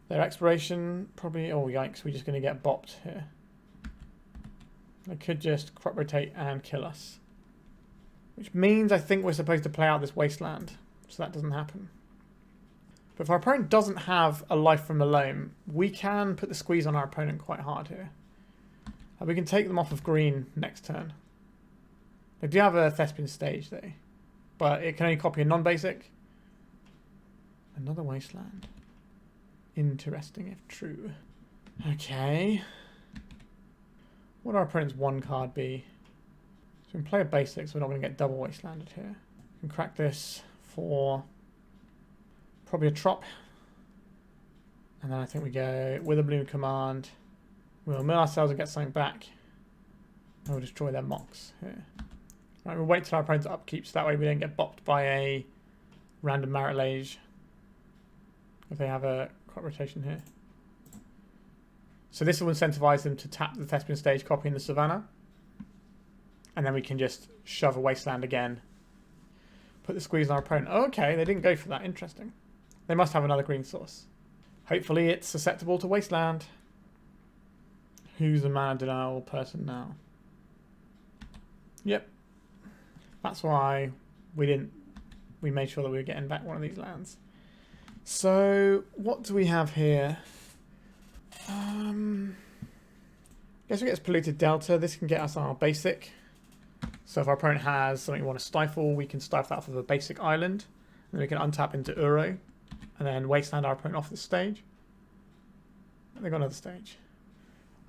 [SPEAKER 1] their Exploration. Probably, oh yikes, we're just going to get bopped here. They could just crop rotate and kill us. Which means I think we're supposed to play out this Wasteland, so that doesn't happen. But if our opponent doesn't have a Life from the Loam, we can put the squeeze on our opponent quite hard here. And we can take them off of green next turn. They do have a Thespian Stage though, but it can only copy a non-basic. Another Wasteland. Interesting if true. Okay. What would our opponent's one card be? So we can play a basic, so we're not going to get double Wastelanded here. We can crack this for probably a Trop. And then I think we go Witherbloom Command. We'll mill ourselves and get something back. And we'll destroy their Mox here. Right, we'll wait till our opponent's upkeep, so that way we don't get bopped by a random Marit Lage. If they have a crop rotation here. So this will incentivize them to tap the Thespian Stage, copying the Savannah. And then we can just shove a Wasteland again. Put the squeeze on our opponent. Oh, okay, they didn't go for that. Interesting. They must have another green source. Hopefully it's susceptible to Wasteland. Who's the mana denial person now? Yep. That's why we made sure that we were getting back one of these lands. So, what do we have here? I guess we get this Polluted Delta. This can get us our basic. So if our opponent has something we want to stifle, we can stifle that off of a basic island. And then we can untap into Uro. And then Wasteland our opponent off the stage. They've got another stage.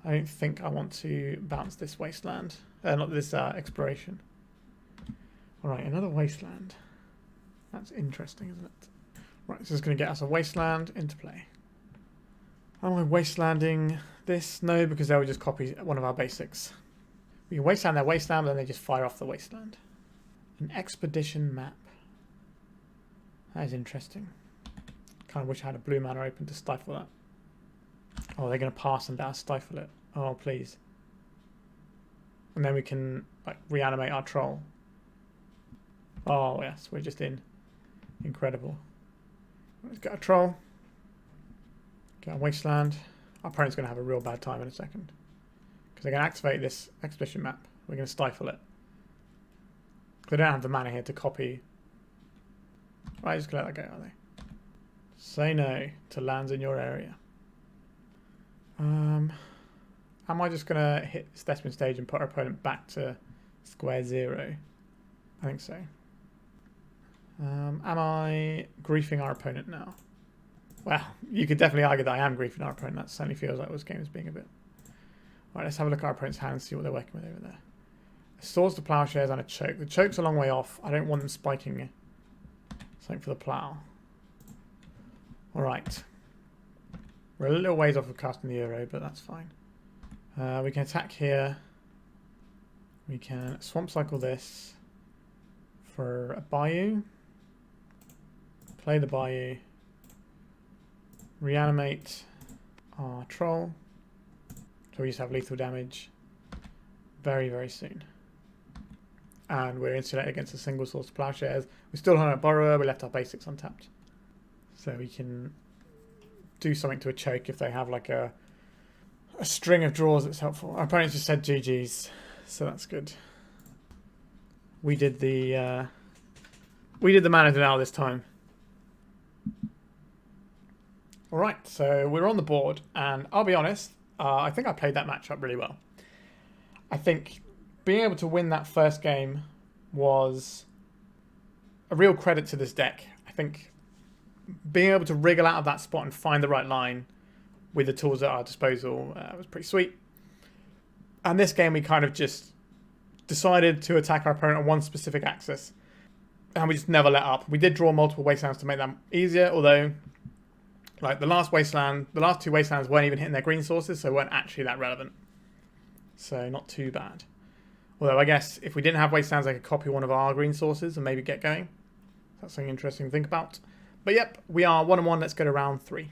[SPEAKER 1] I don't think I want to bounce this Wasteland. Not this Exploration. Alright, another Wasteland. That's interesting, isn't it? Right, this is going to get us a Wasteland into play. Am I Wastelanding this? No, because they will just copy one of our basics. We can Wasteland their Wasteland, but then they just fire off the Wasteland. An Expedition map. That is interesting. Kind of wish I had a blue mana open to stifle that. Oh, they're going to pass and down stifle it. Oh, please. And then we can like reanimate our troll. Oh, yes, we're just in. Incredible. Let's get a troll. Get a Wasteland. Our opponent's going to have a real bad time in a second. Because they're going to activate this Expedition map. We're going to stifle it. They don't have the mana here to copy Right, just gonna let that go, are they? Say no to lands in your area. Am I just gonna hit this Desperate stage and put our opponent back to square zero? I think so. Am I griefing our opponent now? Well, you could definitely argue that I am griefing our opponent. That certainly feels like this game is being a bit... Alright, let's have a look at our opponent's hand and see what they're working with over there. Swords to Plowshares and a choke. The choke's a long way off. I don't want them spiking something for the plow. Alright. We're a little ways off of casting the Uro, but that's fine. We can attack here. We can Swamp Cycle this for a Bayou. Play the Bayou. Reanimate our Troll. So we just have lethal damage very, very soon. And we're insulated against a single Swords to Plowshares. We still have a Borrower. We left our basics untapped. So we can do something to a choke if they have like a string of draws that's helpful. Our opponents just said GG's, so that's good. We did the mana denial this time. Alright, so we're on the board, and I'll be honest, I think I played that matchup really well. I think being able to win that first game was a real credit to this deck. I think being able to wriggle out of that spot and find the right line with the tools at our disposal was pretty sweet. And this game we kind of just decided to attack our opponent on one specific axis. And we just never let up. We did draw multiple Wastelands to make that easier, although like the last two Wastelands weren't even hitting their green sources, so weren't actually that relevant. So not too bad. Although I guess if we didn't have Wastelands, I could copy one of our green sources and maybe get going. That's something interesting to think about. But yep, we are 1-1. Let's go to round 3.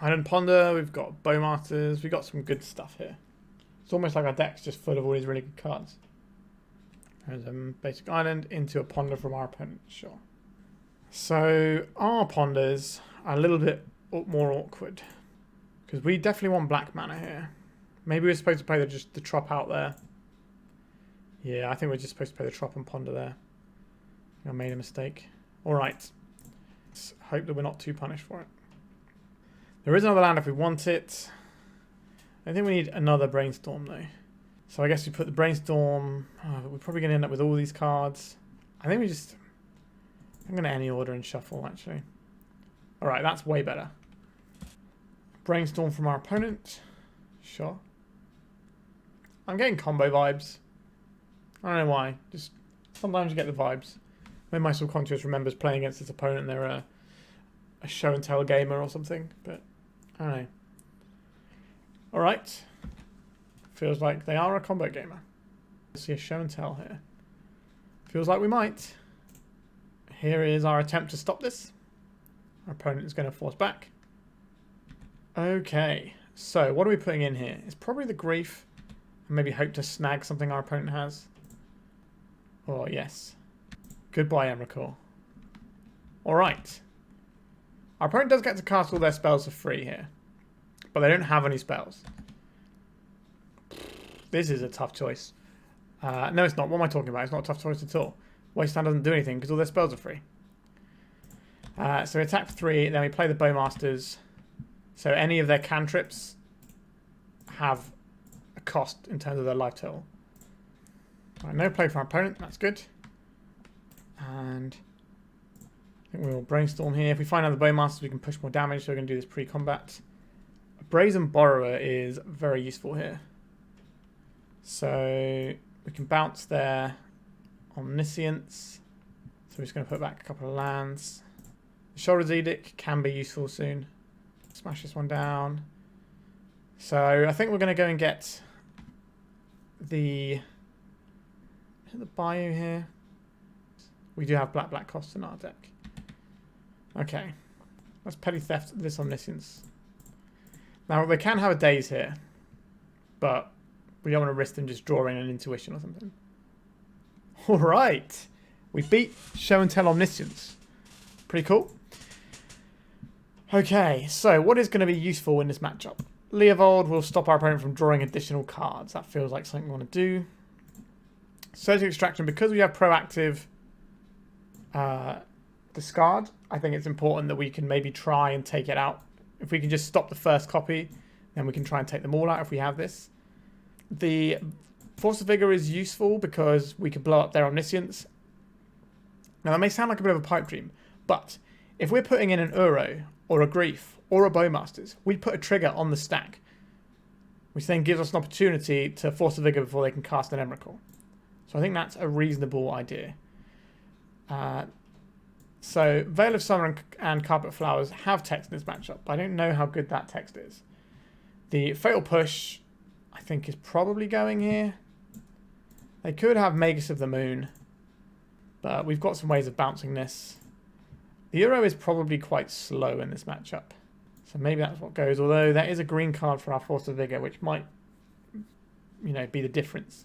[SPEAKER 1] Island Ponder, we've got Bowmasters, we've got some good stuff here. It's almost like our deck's just full of all these really good cards. There's a basic island into a ponder from our opponent, sure. So our ponders are a little bit more awkward. Because we definitely want black mana here. Maybe we're supposed to play the Trop out there. Yeah, I think we're just supposed to play the Trop and ponder there. I made a mistake. Alright. Let's hope that we're not too punished for it. There is another land if we want it. I think we need another Brainstorm though. So I guess we put the Brainstorm... Oh, we're probably going to end up with all these cards. I think we just... I'm going to any order and shuffle actually. Alright, that's way better. Brainstorm from our opponent. Sure. I'm getting combo vibes. I don't know why. Just sometimes you get the vibes. Maybe my subconscious remembers playing against its opponent and they're a show and tell gamer or something. But I don't know. Alright. Feels like they are a combo gamer. Let's see a show and tell here. Feels like we might. Here is our attempt to stop this. Our opponent is going to force back. Okay. So what are we putting in here? It's probably the Grief. And maybe hope to snag something our opponent has. Oh, yes. Goodbye, Emrakul. Alright. Our opponent does get to cast all their spells for free here. But they don't have any spells. This is a tough choice. No, it's not. What am I talking about? It's not a tough choice at all. Wasteland doesn't do anything because all their spells are free. So we attack for 3, then we play the Bowmasters. So any of their cantrips have a cost in terms of their life total. Right, no play for our opponent. That's good. And I think we'll Brainstorm here. If we find another Bowmasters, we can push more damage. So we're going to do this pre-combat. Brazen Borrower is very useful here. So we can bounce their Omniscience. So we're just going to put back a couple of lands. The Sheoldred's Edict can be useful soon. Smash this one down. So I think we're going to go and get the Bayou here. We do have black costs in our deck. Okay. Let's petty theft this Omniscience. Now they can have a Daze here. But we don't want to risk them just drawing an Intuition or something. Alright. We beat Show and Tell Omniscience. Pretty cool. Okay, so what is going to be useful in this matchup? Leovold will stop our opponent from drawing additional cards. That feels like something we want to do. Surgical Extraction, because we have proactive discard, I think it's important that we can maybe try and take it out. If we can just stop the first copy, then we can try and take them all out if we have this. The Force of Vigor is useful because we could blow up their Omniscience. Now that may sound like a bit of a pipe dream, but if we're putting in an Uro or a Grief or a Bowmasters, we put a trigger on the stack, which then gives us an opportunity to Force of Vigor before they can cast an Emrakul. So I think that's a reasonable idea. So Veil of Summer and Carpet Flowers have text in this matchup, but I don't know how good that text is. The Fatal Push, I think, is probably going here. They could have Magus of the Moon, but we've got some ways of bouncing this. The Uro is probably quite slow in this matchup, so maybe that's what goes, although there is a green card for our Force of Vigor, which might, you know, be the difference.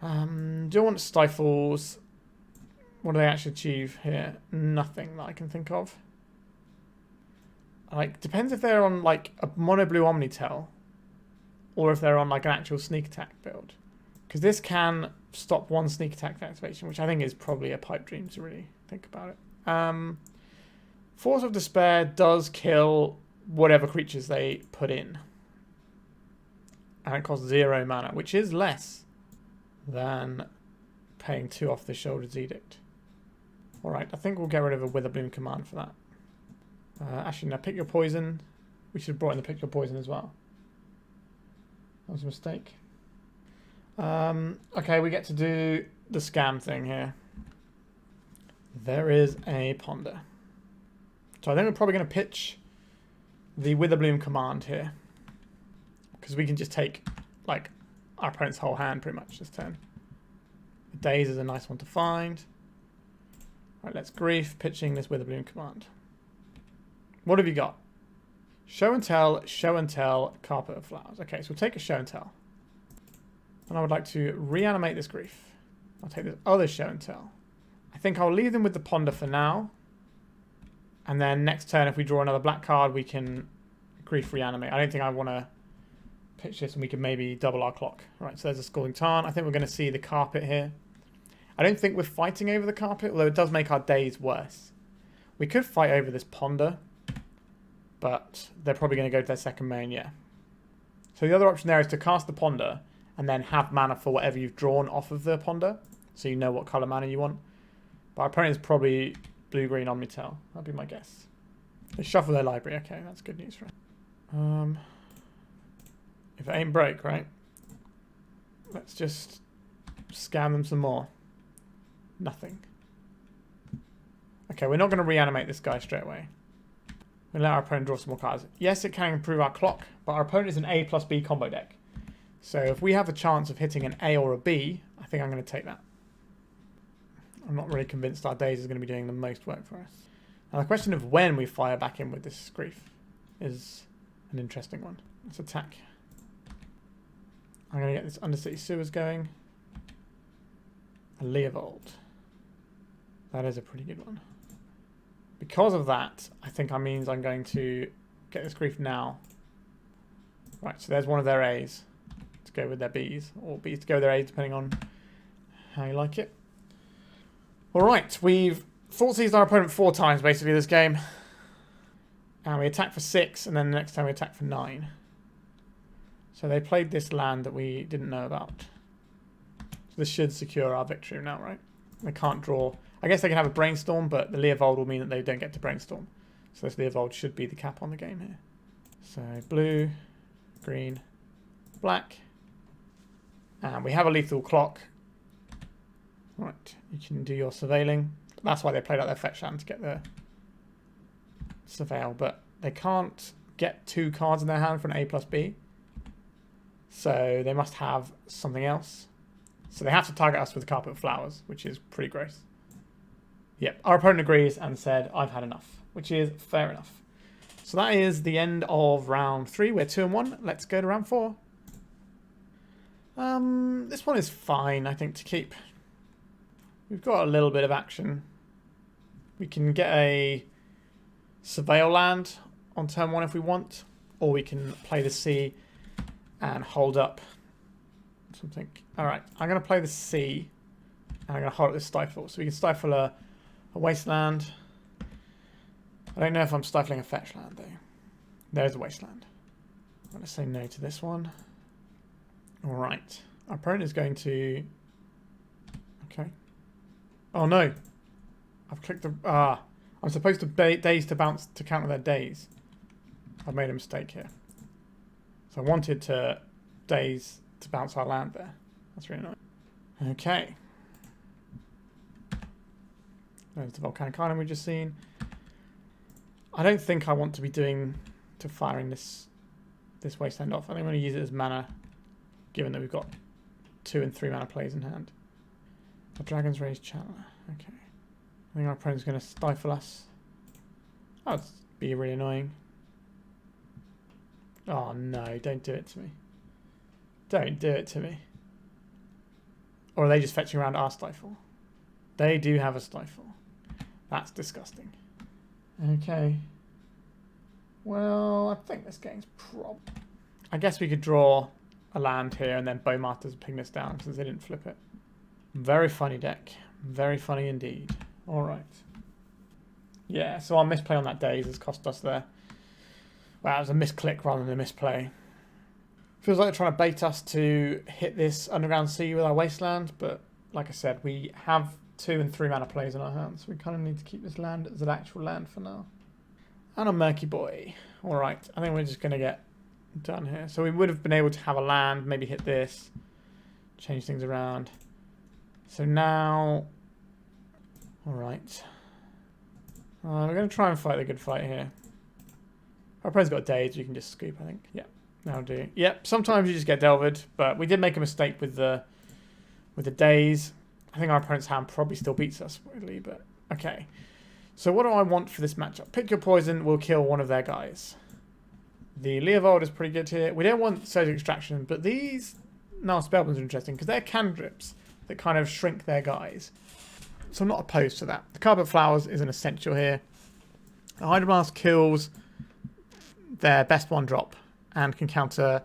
[SPEAKER 1] Do I want Stifles? What do they actually achieve here? Nothing that I can think of. Like, depends if they're on like a mono blue Omnitel or if they're on like an actual sneak attack build. Because this can stop one sneak attack activation, which I think is probably a pipe dream to really think about it. Force of Despair does kill whatever creatures they put in. And it costs 0 mana, which is less than paying 2 off the Sheoldred's Edict. Alright, I think we'll get rid of a Witherbloom Command for that. Actually, now pick your poison. We should have brought in the pick your poison as well. That was a mistake. Okay, we get to do the scam thing here. There is a Ponder. So I think we're probably going to pitch the Witherbloom Command here. Because we can just take, like, our opponent's whole hand pretty much this turn. The Daze is a nice one to find. Right, let's Grief, pitching this Witherbloom Command. What have you got? Show and tell, Carpet of Flowers. Okay, so we'll take a Show and Tell. And I would like to reanimate this Grief. I'll take this other Show and Tell. I think I'll leave them with the Ponder for now. And then next turn, if we draw another black card, we can Grief reanimate. I don't think I want to pitch this and we can maybe double our clock. All right, so there's a Scalding Tarn. I think we're going to see the Carpet here. I don't think we're fighting over the Carpet, although it does make our days worse. We could fight over this Ponder, but they're probably going to go to their second main, yeah. So the other option there is to cast the Ponder and then have mana for whatever you've drawn off of the Ponder, so you know what colour mana you want. But our opponent is probably blue-green Omnitel. That'd be my guess. They shuffle their library. Okay, that's good news for us. If it ain't broke, right? Let's just scam them some more. Nothing. Okay, we're not going to reanimate this guy straight away. We'll let our opponent draw some more cards. Yes, it can improve our clock, but our opponent is an A plus B combo deck. So if we have a chance of hitting an A or a B, I think I'm going to take that. I'm not really convinced our Daze is going to be doing the most work for us. Now the question of when we fire back in with this Grief is an interesting one. Let's attack. I'm going to get this Undercity Sewers going. A Leovold. That is a pretty good one. Because of that, I think that means I'm going to get this Grief now. Right, so there's one of their A's to go with their B's, or B's to go with their A's, depending on how you like it. Alright, we've Thought Seized our opponent 4 times, basically, this game. And we attack for 6, and then the next time we attack for 9. So they played this land that we didn't know about. So this should secure our victory now, right? They can't draw. I guess they can have a Brainstorm, but the Leovold will mean that they don't get to Brainstorm. So this Leovold should be the cap on the game here. So blue, green, black. And we have a lethal clock. Right, you can do your surveilling. That's why they played out their fetch land to get the surveil, but they can't get 2 cards in their hand for an A plus B. So they must have something else. So they have to target us with the Carpet of Flowers, which is pretty gross. Yep, our opponent agrees and said, I've had enough, which is fair enough. So that is the end of round 3. We're 2-1. Let's go to round 4. This one is fine, I think, to keep. We've got a little bit of action. We can get a Surveil land on turn 1 if we want, or we can play the C and hold up something. Alright, I'm going to play the C, and I'm going to hold up this Stifle. So we can Stifle a A Wasteland. I don't know if I'm stifling a fetch land though. There's a Wasteland. I'm going to say no to this one. Alright. Our opponent is going to... Okay. Oh no! I've clicked the... I'm supposed to Daze to bounce to counter their Daze. I've made a mistake here. So I wanted to Daze to bounce our land there. That's really annoying. Okay. There's the volcanic island we've just seen. I don't think I want to be firing this Wasteland off. I think I'm going to use it as mana, given that we've got 2 and 3 mana plays in hand. A Dragon's Rage Channeler. Okay. I think our opponent's going to stifle us. That would be really annoying. Oh no, don't do it to me. Don't do it to me. Or are they just fetching around our Stifle? They do have a Stifle. That's disgusting. Okay. Well, I think this game's I guess we could draw a land here and then Bowmasters ping this down since they didn't flip it. Very funny deck. Very funny indeed. Alright. Yeah, so our misplay on that Daze has cost us there. Well, it was a misclick rather than a misplay. Feels like they're trying to bait us to hit this Underground Sea with our Wasteland, but like I said, we have 2 and 3 mana plays in our hands, so we kind of need to keep this land as an actual land for now. And a Murky Boy. Alright, I think we're just going to get done here. So we would have been able to have a land, maybe hit this, change things around. So now... Alright. We're going to try and fight the good fight here. Our opponent's got a Daze, you can just scoop, I think. Yeah, that'll do. Yep, sometimes you just get delved, but we did make a mistake with the Daze. I think our opponent's hand probably still beats us, really, but okay. So what do I want for this matchup? Pick your poison, will kill one of their guys. The Leovold is pretty good here. We don't want Surgical Extraction, but these Spellbombs are interesting because they're cantrips that kind of shrink their guys. So I'm not opposed to that. The Carpet Flowers is an essential here. The Hydroblast kills their best 1-drop and can counter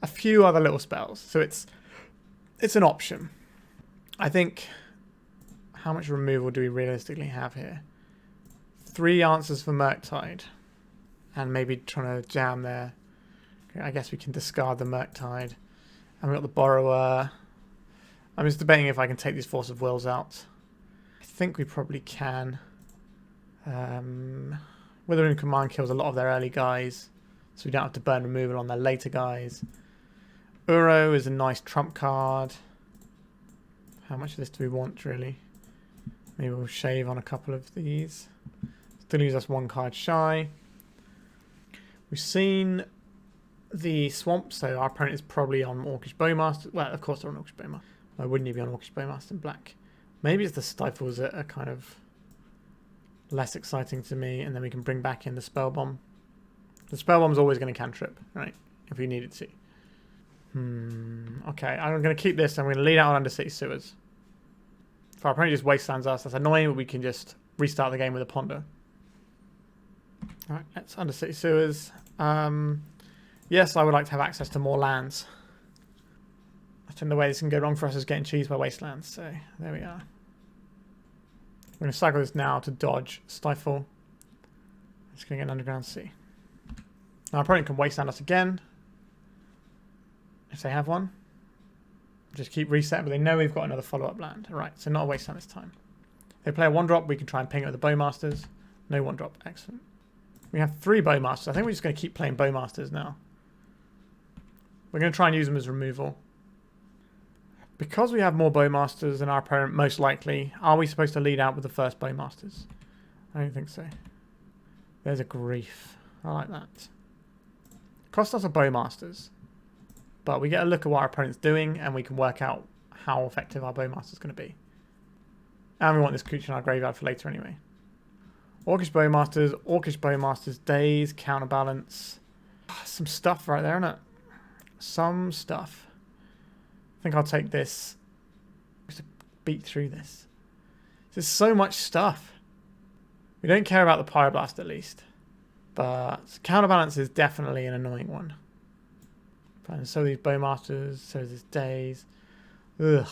[SPEAKER 1] a few other little spells. So it's an option. I think, how much removal do we realistically have here? 3 answers for Murktide. And maybe trying to jam there. Okay, I guess we can discard the Murktide. And we've got the Borrower. I'm just debating if I can take these Force of Wills out. I think we probably can. Witherbloom Command kills a lot of their early guys, so we don't have to burn removal on their later guys. Uro is a nice trump card. How much of this do we want, really? Maybe we'll shave on a couple of these. Still leaves us 1 card shy. We've seen the swamp, so our opponent is probably on Orcish Bowmasters. Well, of course they're on Orcish Bowmasters. Why wouldn't he be on Orcish Bowmasters in black? Maybe it's the Stifles that are kind of less exciting to me, and then we can bring back in the Spellbomb. The Spellbomb's always going to cantrip, right? If we needed to. Okay, I'm going to keep this. I'm going to lead out on Undercity Sewers. If our opponent just wastelands us, that's annoying, but we can just restart the game with a Ponder. Alright, let's Undercity Sewers. Yes, I would like to have access to more lands. I think the way this can go wrong for us is getting cheesed by Wastelands, so there we are. We're going to cycle this now to dodge Stifle. It's going to get an Underground Sea. Now our opponent can Wasteland us again, if they have one. Just keep resetting, but they know we've got another follow-up land. Alright, so not a Wasteland this time. They play a 1-drop, we can try and ping it with the Bowmasters. No 1-drop, excellent. We have 3 Bowmasters. I think we're just going to keep playing Bowmasters now. We're going to try and use them as removal. Because we have more Bowmasters than our opponent, most likely, are we supposed to lead out with the first Bowmasters? I don't think so. There's a Grief. I like that. Cost us a Bowmasters. But we get a look at what our opponent's doing, and we can work out how effective our Bowmaster's going to be. And we want this creature in our graveyard for later anyway. Orcish Bowmasters, Daze, Counterbalance. Some stuff right there, isn't it? Some stuff. I think I'll take this. Just to beat through this. There's so much stuff. We don't care about the Pyroblast at least. But Counterbalance is definitely an annoying one. And so these Bowmasters, so this Daze. Ugh.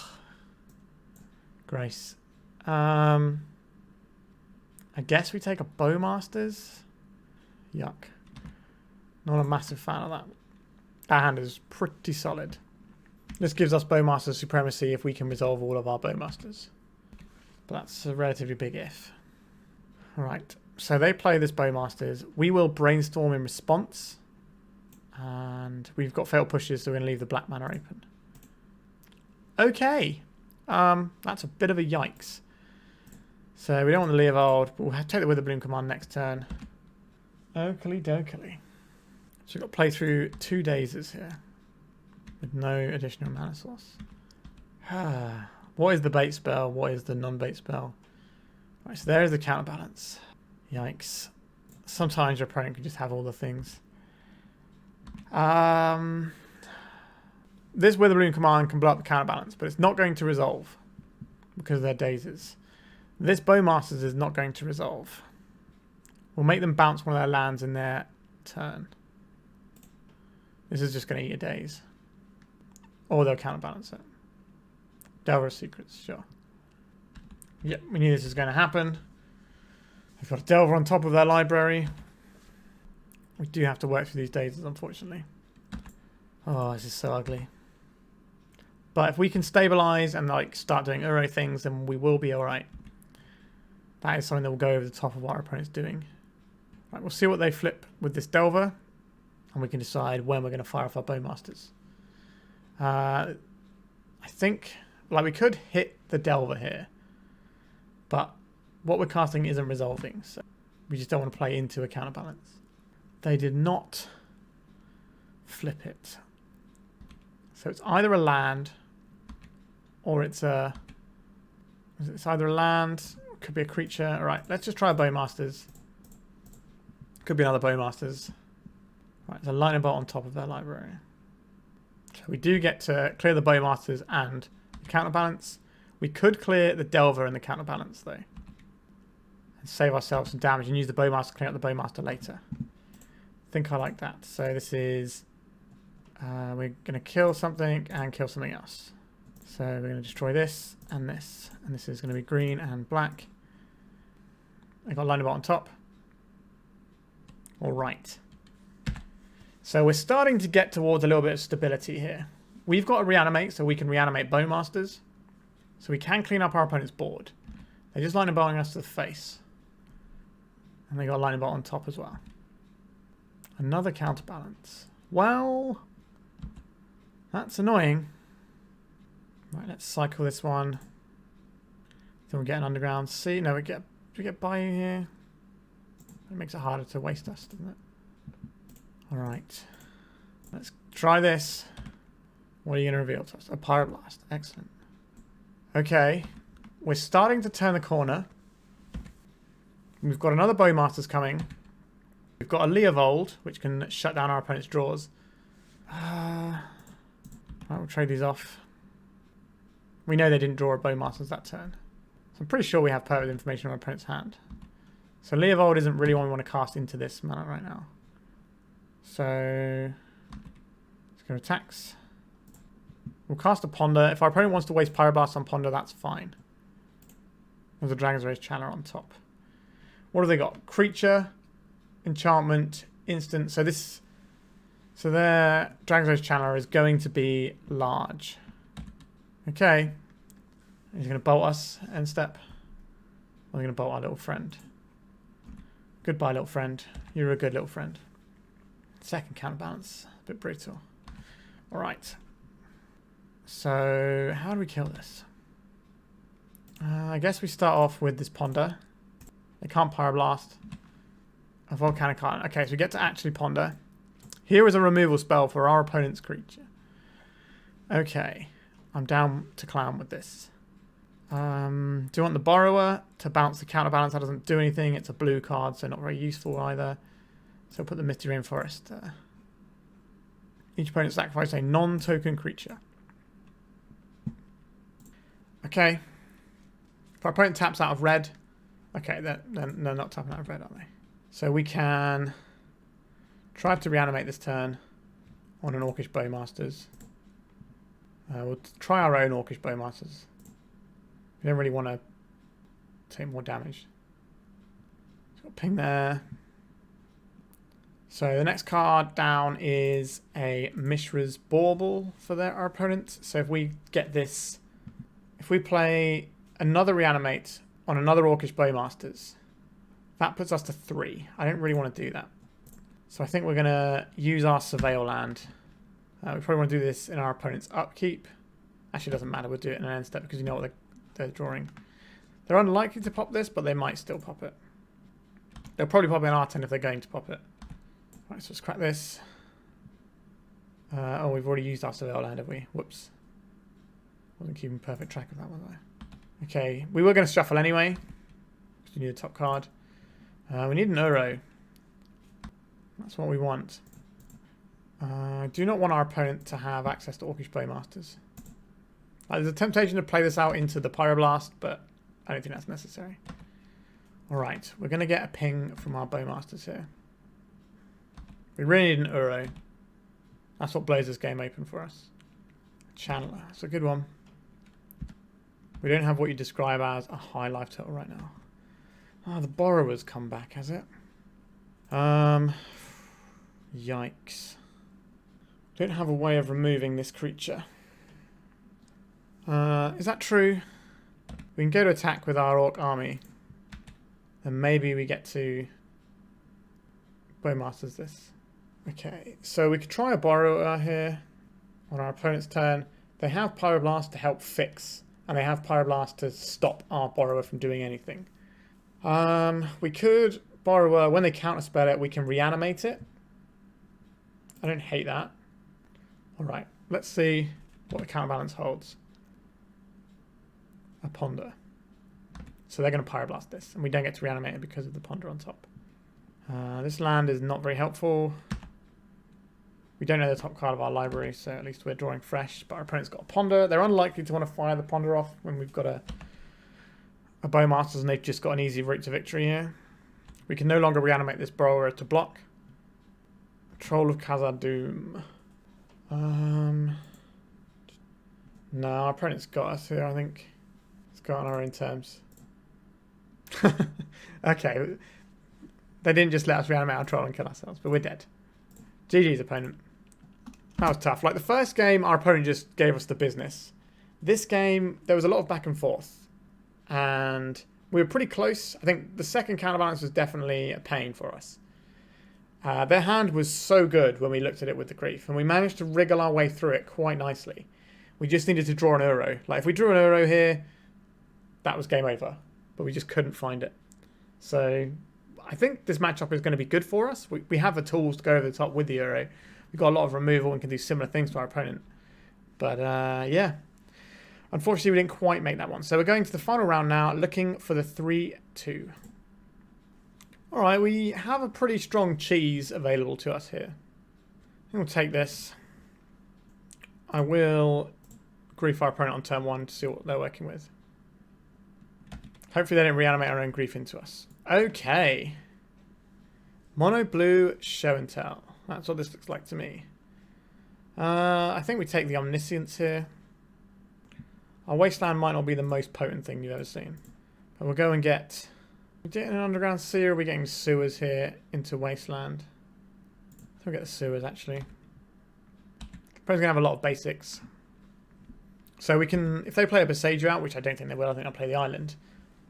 [SPEAKER 1] Grace. I guess we take a Bowmasters. Yuck. Not a massive fan of that. Our hand is pretty solid. This gives us Bowmaster supremacy if we can resolve all of our Bowmasters. But that's a relatively big if. Right, so they play this Bowmasters. We will Brainstorm in response. And we've got failed pushes, so we're going to leave the black mana open. Okay. That's a bit of a yikes. So we don't want the Leovold, but we'll take the Witherbloom Command next turn. Oakley dokley. So we've got to play through 2 Dazes here. With no additional mana source. What is the bait spell? What is the non-bait spell? Right, so there is the counterbalance. Yikes. Sometimes your opponent can just have all the things. This Witherbloom Command can blow up the counterbalance, but it's not going to resolve because of their Dazes. This Bowmasters is not going to resolve. We'll make them bounce one of their lands in their turn. This is just going to eat a Daze. Or they'll counterbalance it. Delver of Secrets, sure. Yep, we knew this was going to happen. They've got a Delver on top of their library. We do have to work through these Dazes, unfortunately. Oh, this is so ugly. But if we can stabilize and like start doing Uro things, then we will be alright. That is something that will go over the top of what our opponent's doing. Right, we'll see what they flip with this Delver. And we can decide when we're going to fire off our Bowmasters. I think, like, we could hit the Delver here. But what we're casting isn't resolving. So we just don't want to play into a counterbalance. They did not flip it. So it's either a land or it's a... It's either a land, could be a creature. Alright, let's just try a Bowmasters. Could be another Bowmasters. Right, there's a lightning bolt on top of their library. So we do get to clear the Bowmasters and the counterbalance. We could clear the Delver and the counterbalance though. And save ourselves some damage and use the Bowmaster to clear out the Bowmaster later. I think I like that. So this is... we're going to kill something and kill something else. So we're going to destroy this and this. And this is going to be green and black. I've got lightning bolt on top. Alright. So we're starting to get towards a little bit of stability here. We've got a Reanimate, so we can reanimate Bowmasters. So we can clean up our opponent's board. They're just lightning bolting us to the face. And they got a lightning bolt on top as well. Another counterbalance. Well, that's annoying. Right, let's cycle this one. Then we'll get an underground. See, no, we get Bayou here. It makes it harder to waste us, doesn't it? Alright. Let's try this. What are you going to reveal to us? A Hydroblast. Excellent. Okay. We're starting to turn the corner. We've got another Bowmasters coming. We've got a Leovold, which can shut down our opponent's draws. Right, we'll trade these off. We know they didn't draw a Bowmasters that turn. So I'm pretty sure we have perfect information on our opponent's hand. So Leovold isn't really what we want to cast into this mana right now. So let's go attacks. We'll cast a Ponder. If our opponent wants to waste Pyroblast on Ponder, that's fine. There's a Dragon's Rage Channeler on top. What have they got? Creature, enchantment, instant. So their Dragon's Rage Channeler is going to be large. Okay. He's going to bolt us end step. We're going to bolt our little friend. Goodbye, little friend. You're a good little friend. Second counterbalance. A bit brutal. Alright. So, how do we kill this? I guess we start off with this Ponder. They can't Pyroblast. A Volcanic Island. Okay, so we get to actually Ponder. Here is a removal spell for our opponent's creature. Okay. I'm down to clown with this. Do you want the Borrower to bounce the counterbalance? That doesn't do anything. It's a blue card, so not very useful either. So put the Misty Rainforest there. Each opponent sacrifices a non-token creature. Okay. If our opponent taps out of red... Okay, they're not tapping out of red, are they? So we can try to reanimate this turn on an Orcish Bowmasters. We'll try our own Orcish Bowmasters. We don't really want to take more damage. Got ping there. So the next card down is a Mishra's Bauble for our opponent. So if we get this, if we play another Reanimate on another Orcish Bowmasters, that puts us to 3. I don't really want to do that. So I think we're going to use our Surveil land. We probably want to do this in our opponent's upkeep. Actually, it doesn't matter. We'll do it in an end step because you know what they're drawing. They're unlikely to pop this, but they might still pop it. They'll probably pop in our turn if they're going to pop it. Right, so let's crack this. Oh, we've already used our Surveil land, have we? Whoops. Wasn't keeping perfect track of that, was I? Okay, we were going to shuffle anyway. Because we need a top card. We need an Uro. That's what we want. I do not want our opponent to have access to Orcish Bowmasters. There's a temptation to play this out into the Pyroblast, but I don't think that's necessary. Alright, we're going to get a ping from our Bowmasters here. We really need an Uro. That's what blows this game open for us. Channeler, that's a good one. We don't have what you describe as a high life total right now. Ah, the Borrower's come back, has it? Yikes. Don't have a way of removing this creature. Is that true? We can go to attack with our Orc army. And maybe we get to Bowmasters this. Okay, so we could try a Borrower here on our opponent's turn. They have Pyroblast to help fix, and they have Pyroblast to stop our Borrower from doing anything. We could Borrower, when they counterspell it, we can reanimate it. I don't hate that. Alright, let's see what the counterbalance holds. A Ponder. So they're going to Pyroblast this, and we don't get to reanimate it because of the Ponder on top. This land is not very helpful. We don't know the top card of our library, so at least we're drawing fresh. But our opponent's got a Ponder. They're unlikely to want to fire the Ponder off when we've got a Bowmasters and they've just got an easy route to victory here. We can no longer reanimate this Borrower to block. Troll of Khazad-dum. No, our opponent's got us here, I think. It's got on our own terms. Okay. They didn't just let us reanimate our troll and kill ourselves, but we're dead. GG's opponent. That was tough. Like the first game, our opponent just gave us the business. This game, there was a lot of back and forth. And we were pretty close. I think the second counterbalance was definitely a pain for us. Their hand was so good when we looked at it with the Grief, and we managed to wriggle our way through it quite nicely. We just needed to draw an Uro. Like if we drew an Uro here, that was game over. But we just couldn't find it. So I think this matchup is going to be good for us. We have the tools to go over the top with the Uro. We've got a lot of removal and can do similar things to our opponent. But yeah. Unfortunately, we didn't quite make that one. So we're going to the final round now, looking for the 3-2. Alright, we have a pretty strong cheese available to us here. I think we'll take this. I will Grief our opponent on turn 1 to see what they're working with. Hopefully they don't reanimate our own Grief into us. Okay. Mono blue show and tell. That's what this looks like to me. I think we take the Omniscience here. Our Wasteland might not be the most potent thing you've ever seen. But we'll go and get... We're getting an Underground Sea, or are we getting Sewers here into Wasteland? So we'll get the Sewers, actually. Probably going to have a lot of basics. So we can... If they play a Besage out, which I don't think they will, I think they'll play the island.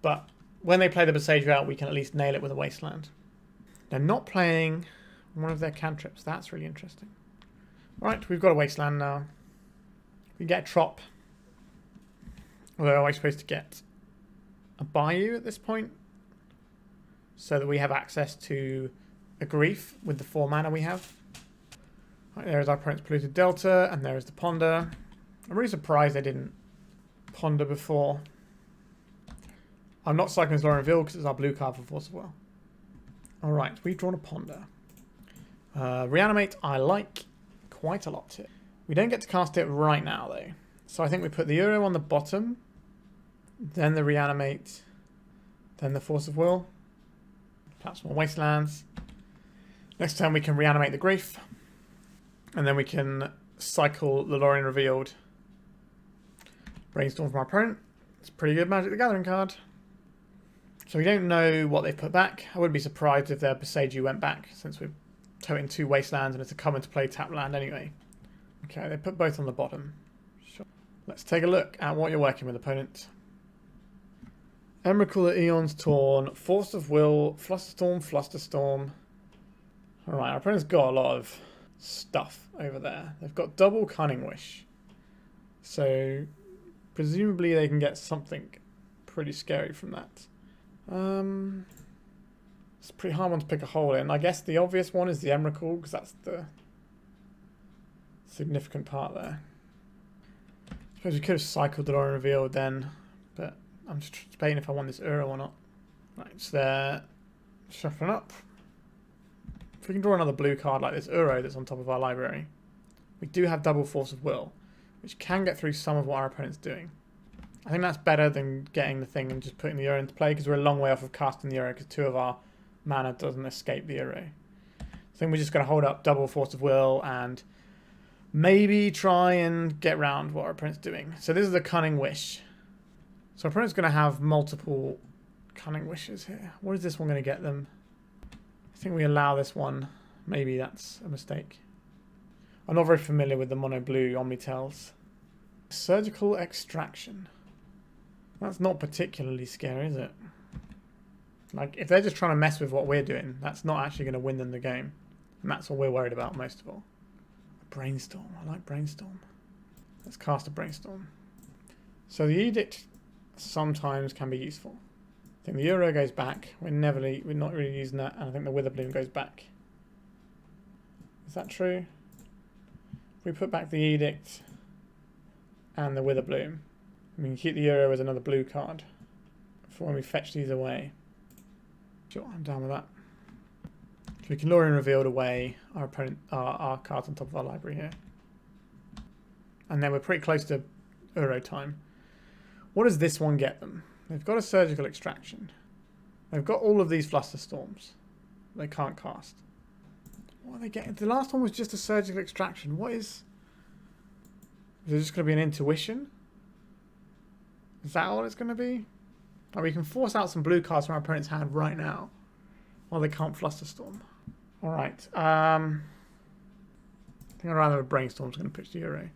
[SPEAKER 1] But when they play the Besage out, we can at least nail it with a Wasteland. They're not playing one of their cantrips. That's really interesting. Right, we've got a Wasteland now. We get a Trop. Although are we supposed to get a Bayou at this point? So that we have access to a Grief with the 4 mana we have. Right, there is our opponent's Polluted Delta, and there is the Ponder. I'm really surprised they didn't Ponder before. I'm not cycling as Lorien Revealed because it's our blue card for Force of Will. Alright, we've drawn a Ponder. Reanimate I like quite a lot here. We don't get to cast it right now though. So I think we put the Uro on the bottom, then the Reanimate, then the Force of Will. Perhaps more Wastelands. Next turn we can reanimate the Grief. And then we can cycle the Lorien Revealed. Brainstorm from our opponent. It's a pretty good Magic the Gathering card. So we don't know what they've put back. I wouldn't be surprised if their Bayou went back, since we're toting 2 Wastelands and it's a come into play tap land anyway. Okay, they put both on the bottom. Sure. Let's take a look at what you're working with, opponent. Emrakul, Eon's Torn, Force of Will, Flusterstorm. Alright, our opponent's got a lot of stuff over there. They've got double Cunning Wish. So, presumably they can get something pretty scary from that. It's a pretty hard one to pick a hole in. I guess the obvious one is the Emrakul, because that's the significant part there. I suppose we could have cycled the Lorien Revealed then, but I'm just debating if I want this Uro or not. Right, so they're shuffling up. If we can draw another blue card like this Uro that's on top of our library, we do have double Force of Will, which can get through some of what our opponent's doing. I think that's better than getting the thing and just putting the Uro into play, because we're a long way off of casting the Uro, because 2 of our mana doesn't escape the Uro. I think we're just going to hold up double Force of Will and maybe try and get round what our opponent's doing. So this is the Cunning Wish. So our opponent's going to have multiple Cunning Wishes here. What is this one going to get them? I think we allow this one. Maybe that's a mistake. I'm not very familiar with the mono blue Omnitels. Surgical Extraction. That's not particularly scary, is it? Like, if they're just trying to mess with what we're doing, that's not actually going to win them the game. And that's all we're worried about most of all. Brainstorm. I like Brainstorm. Let's cast a Brainstorm. So the Edict sometimes can be useful. I think the Uro goes back. We're not really using that. And I think the Witherbloom goes back. Is that true? If we put back the Edict and the Witherbloom, we can keep the Uro as another blue card for when we fetch these away. Sure, I'm down with that. So we can Lorien Revealed away our opponent, our cards on top of our library here. And then we're pretty close to Uro time. What does this one get them? They've got a Surgical Extraction. They've got all of these Flusterstorms. They can't cast. What are they getting? The last one was just a Surgical Extraction. What is... Is it just going to be an Intuition? Is that all it's going to be? Like, we can force out some blue cards from our opponent's hand right now, while they can't Flusterstorm. Alright, I think I'd rather have a Brainstorm's going to pitch the Uro.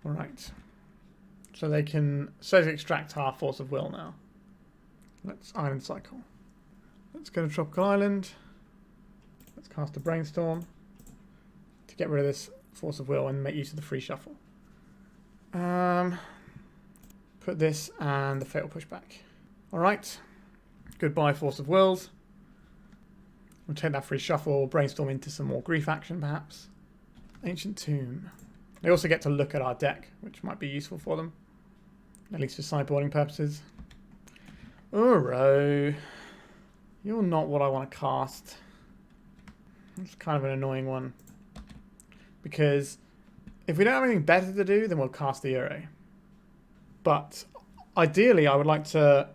[SPEAKER 1] Alright. So they can Surgically Extract our Force of Will now. Let's Island Cycle. Let's go to Tropical Island. Let's cast a Brainstorm to get rid of this Force of Will and make use of the free shuffle. Put this and the Fatal Pushback. Alright. Goodbye Force of Wills. We'll take that free shuffle, Brainstorm into some more Grief action perhaps. Ancient Tomb. They also get to look at our deck, which might be useful for them. At least for sideboarding purposes. Uro. You're not what I want to cast. It's kind of an annoying one. Because if we don't have anything better to do, then we'll cast the Uro. But ideally, I would like to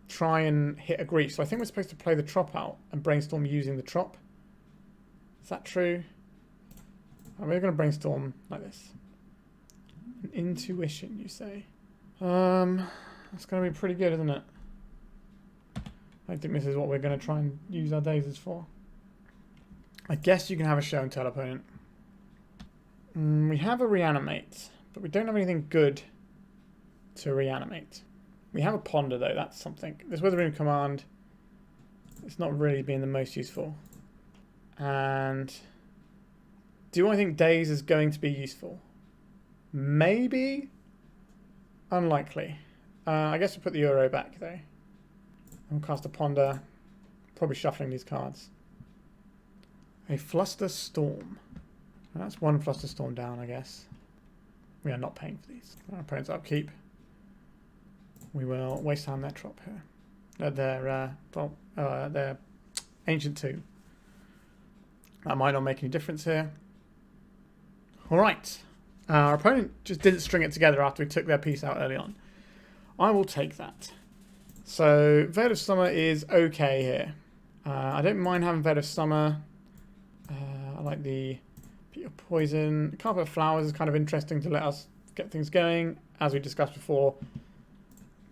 [SPEAKER 1] try and hit a Grief. So I think we're supposed to play the Trop out and Brainstorm using the Trop. Is that true? We're going to Brainstorm like this. An Intuition, you say? That's going to be pretty good, isn't it? I think this is what we're going to try and use our Dazes for. I guess you can have a Show and Tell opponent. We have a Reanimate, but we don't have anything good to reanimate. We have a Ponder though, that's something. This Witherbloom Command, it's not really being the most useful. And do I think Daze is going to be useful? Maybe? Unlikely. I guess we'll put the Uro back though. I'll cast a Ponder, probably shuffling these cards. A Flusterstorm. That's one Flusterstorm down, I guess. We are not paying for these. Our opponent's upkeep. We will Wasteland their Trop here. Their Ancient Tomb. That might not make any difference here. Alright. Our opponent just didn't string it together after we took their piece out early on. I will take that. So, Veil of Summer is okay here. I don't mind having Veil of Summer. I like the Peter Poison. Carpet of Flowers is kind of interesting to let us get things going. As we discussed before,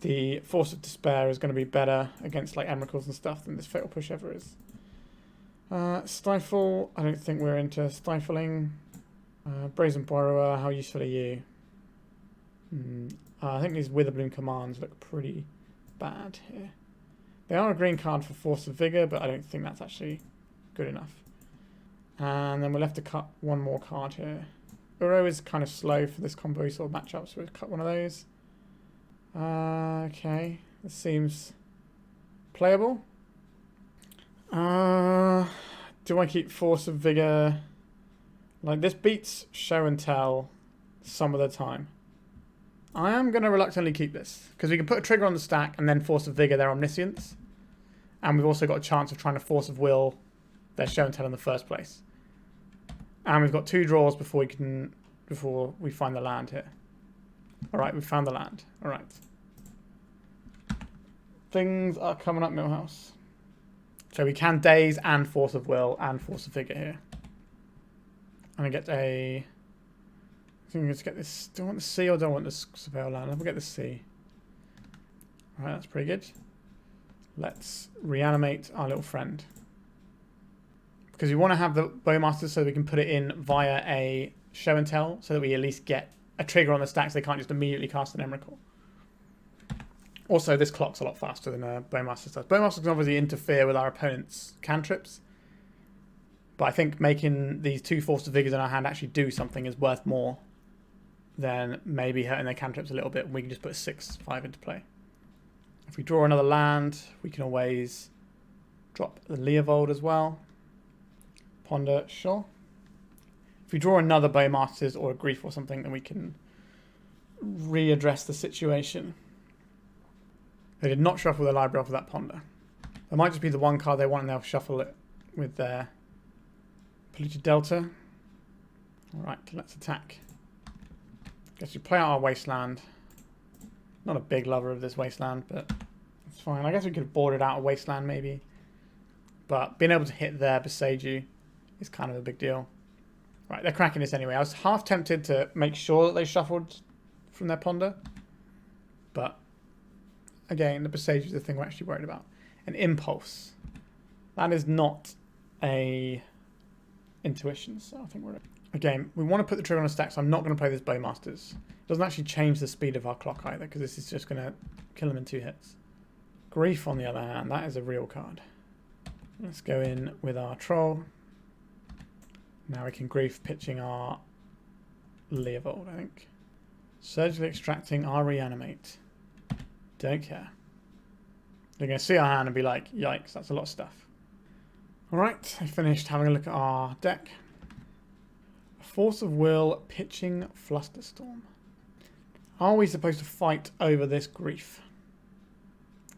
[SPEAKER 1] the Force of Despair is going to be better against like Emeralds and stuff than this Fatal Push ever is. Stifle, I don't think we're into stifling. Brazen Borrower, how useful are you? I think these Witherbloom commands look pretty bad here. They are a green card for Force of Vigor, but I don't think that's actually good enough. And then we'll have to cut one more card here. Uro is kind of slow for this combo sort of matchup, so we'll cut one of those. Okay, this seems playable. Do I keep Force of Vigor? Like, this beats Show and Tell some of the time. I am going to reluctantly keep this, because we can put a trigger on the stack and then Force of Vigor their Omniscience. And we've also got a chance of trying to Force of Will their Show and Tell in the first place. And we've got 2 draws before we find the land here. Alright, we found the land. Alright. Things are coming up, Millhouse. So we can Daze and Force of Will and Force of Vigor here. And I get a... I think let's get this... Do I want the C or do I want the Surveil land? Let me get the C. Alright, that's pretty good. Let's reanimate our little friend. Because we want to have the Bowmasters so we can put it in via a Show and Tell, so that we at least get a trigger on the stack so they can't just immediately cast an Emrakul. Also, this clock's a lot faster than Bowmasters does. Bowmasters can obviously interfere with our opponent's cantrips, but I think making these 2 Force of Vigors in our hand actually do something is worth more than maybe hurting their cantrips a little bit, and we can just put a 6/5 into play. If we draw another land, we can always drop the Leovold as well. Ponder, sure. If we draw another Bowmasters or a Grief or something, then we can readdress the situation. They did not shuffle their library off of that Ponder. That might just be the one card they want, and they'll shuffle it with their Polluted Delta. Alright, let's attack. Guess we play out our Wasteland. Not a big lover of this Wasteland, but it's fine. I guess we could have boarded out a Wasteland maybe. But being able to hit their Boseiju is kind of a big deal. Right, they're cracking this anyway. I was half tempted to make sure that they shuffled from their Ponder. But, again, the Boseiju is the thing we're actually worried about. An Impulse. That is not a Intuition, so I think we're... Again, we want to put the trigger on a stack, so I'm not going to play this Bowmasters. It doesn't actually change the speed of our clock either, because this is just going to kill them in 2 hits. Grief, on the other hand, that is a real card. Let's go in with our Troll. Now we can Grief pitching our Leovold, I think. Surgically extracting our Reanimate. Don't care. They're going to see our hand and be like, yikes, that's a lot of stuff. Alright, I finished having a look at our deck. Force of Will pitching Flusterstorm. Are we supposed to fight over this Grief?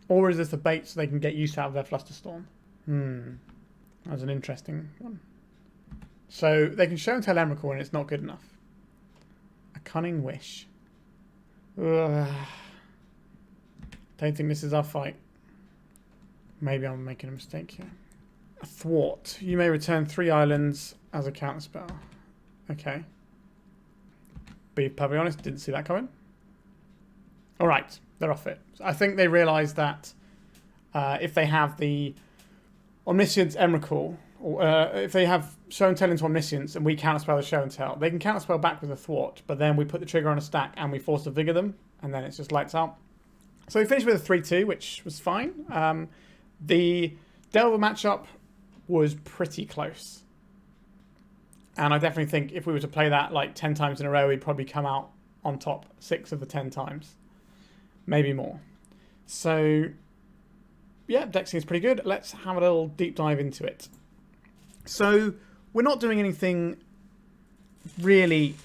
[SPEAKER 1] Or is this a bait so they can get used out of their Flusterstorm? That's an interesting one. So they can Show and Tell Emrakul and it's not good enough. A Cunning Wish. Ugh. Don't think this is our fight. Maybe I'm making a mistake here. A Thwart. You may return 3 islands as a counterspell. Okay. Be perfectly honest, didn't see that coming. Alright, they're off it. I think they realise that if they have the Omniscience Emrakul, or if they have Show and Tell into Omniscience and we counterspell the Show and Tell, they can counterspell back with a Thwart, but then we put the trigger on a stack and we Force to Vigor them, and then it's just lights out. So we finished with a 3-2, which was fine. The Delver matchup was pretty close. And I definitely think if we were to play that like 10 times in a row, we'd probably come out on top 6 of the 10 times. Maybe more. So, yeah, deck seems pretty good. Let's have a little deep dive into it. So, we're not doing anything really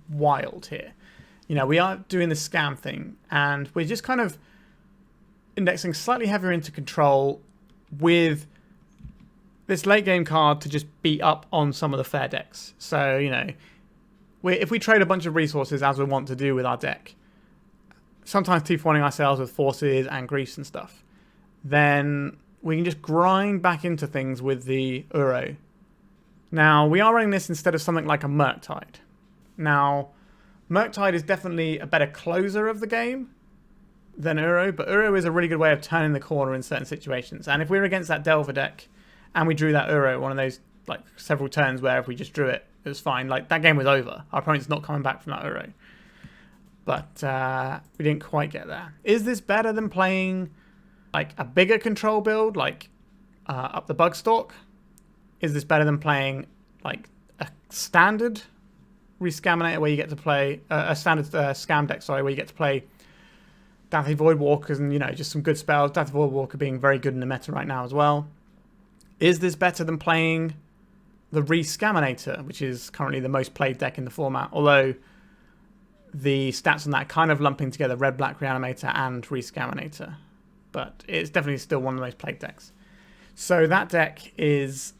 [SPEAKER 1] wild here. You know, we are doing the scam thing, and we're just kind of indexing slightly heavier into control with this late game card to just beat up on some of the fair decks. So, you know, if we trade a bunch of resources as we want to do with our deck, sometimes T4ing ourselves with forces and griefs and stuff, then we can just grind back into things with the Uro. Now, we are running this instead of something like a Murktide. Now, Murktide is definitely a better closer of the game, than Uro, but Uro is a really good way of turning the corner in certain situations. And if we were against that Delver deck and we drew that Uro, one of those like several turns where if we just drew it, it was fine. Like that game was over. Our opponent's not coming back from that Uro. But we didn't quite get there. Is this better than playing like a bigger control build, like up the Bugstalk? Is this better than playing like a standard Rescaminator where you get to play a standard scam deck, sorry, where you get to play Dathi Voidwalkers and, you know, just some good spells. Dathi Voidwalker being very good in the meta right now as well. Is this better than playing the Rescaminator, which is currently the most played deck in the format? Although the stats on that kind of lumping together Red-Black Reanimator and Rescaminator. But it's definitely still one of the most played decks. So that deck is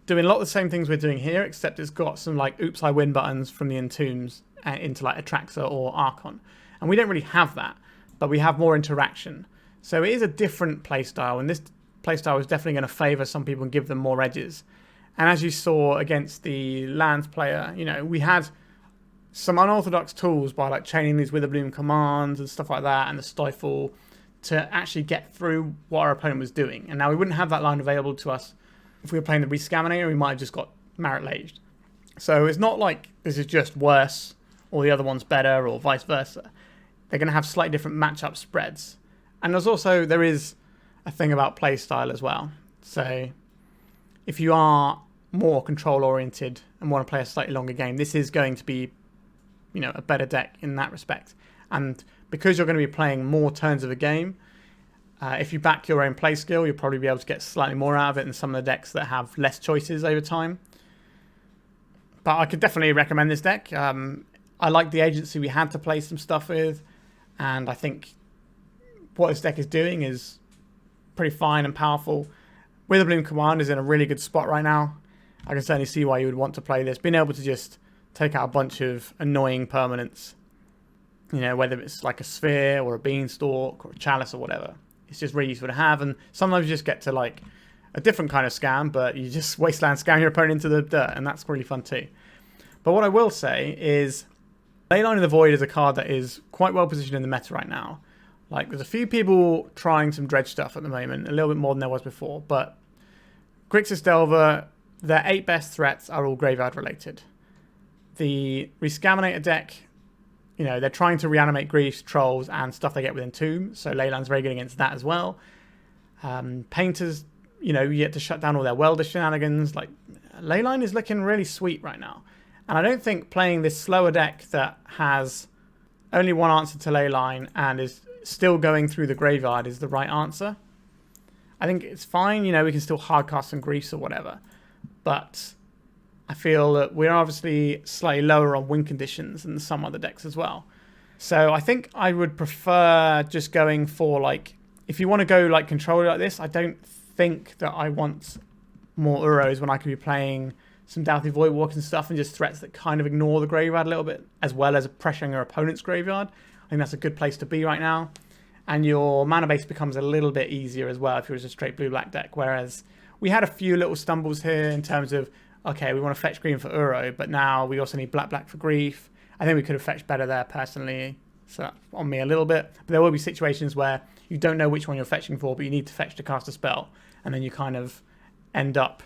[SPEAKER 1] doing a lot of the same things we're doing here, except it's got some like oops I win buttons from the Entombs into like Atraxa or Archon. And we don't really have that, but we have more interaction. So it is a different playstyle, and this playstyle is definitely going to favour some people and give them more edges. And as you saw against the Lands player, you know, we had some unorthodox tools by like chaining these Witherbloom commands and stuff like that, and the Stifle, to actually get through what our opponent was doing. And now we wouldn't have that line available to us if we were playing the Rescaminator. We might have just got Marit Laged. So it's not like this is just worse or the other one's better or vice versa. They're going to have slightly different matchup spreads. And there is a thing about playstyle as well. So if you are more control oriented and want to play a slightly longer game, this is going to be, you know, a better deck in that respect. And because you're going to be playing more turns of a game, if you back your own play skill, you'll probably be able to get slightly more out of it than some of the decks that have less choices over time. But I could definitely recommend this deck. I like the agency we had to play some stuff with, and I think what this deck is doing is pretty fine and powerful. Witherbloom Command is in a really good spot right now. I can certainly see why you would want to play this. Being able to just take out a bunch of annoying permanents, you know, whether it's like a Sphere or a Beanstalk or a Chalice or whatever. It's just really useful to have, and sometimes you just get to like a different kind of scam, but you just Wasteland scam your opponent into the dirt, and that's really fun too. But what I will say is Leyline of the Void is a card that is quite well positioned in the meta right now. Like, there's a few people trying some dredge stuff at the moment, a little bit more than there was before, but Grixis Delver, their 8 best threats are all graveyard related. The Rescaminator deck, you know, they're trying to reanimate Griefs, Trolls, and stuff they get within Tomb, so Leyline's very good against that as well. Painters, you know, you get to shut down all their Welder shenanigans. Like, Leyline is looking really sweet right now. And I don't think playing this slower deck that has only one answer to Leyline and is still going through the graveyard is the right answer. I think it's fine, you know, we can still hardcast some Griefs or whatever. But I feel that we're obviously slightly lower on win conditions than some other decks as well. So I think I would prefer just going for, like, if you want to go like controller like this, I don't think that I want more Uros when I could be playing some Dathi Voidwalkers and stuff and just threats that kind of ignore the graveyard a little bit, as well as pressuring your opponent's graveyard. I think that's a good place to be right now. And your mana base becomes a little bit easier as well if you're just a straight blue-black deck, whereas we had a few little stumbles here in terms of, okay, we want to fetch green for Uro, but now we also need black for Grief. I think we could have fetched better there personally, so that's on me a little bit. But there will be situations where you don't know which one you're fetching for, but you need to fetch to cast a spell, and then you kind of end up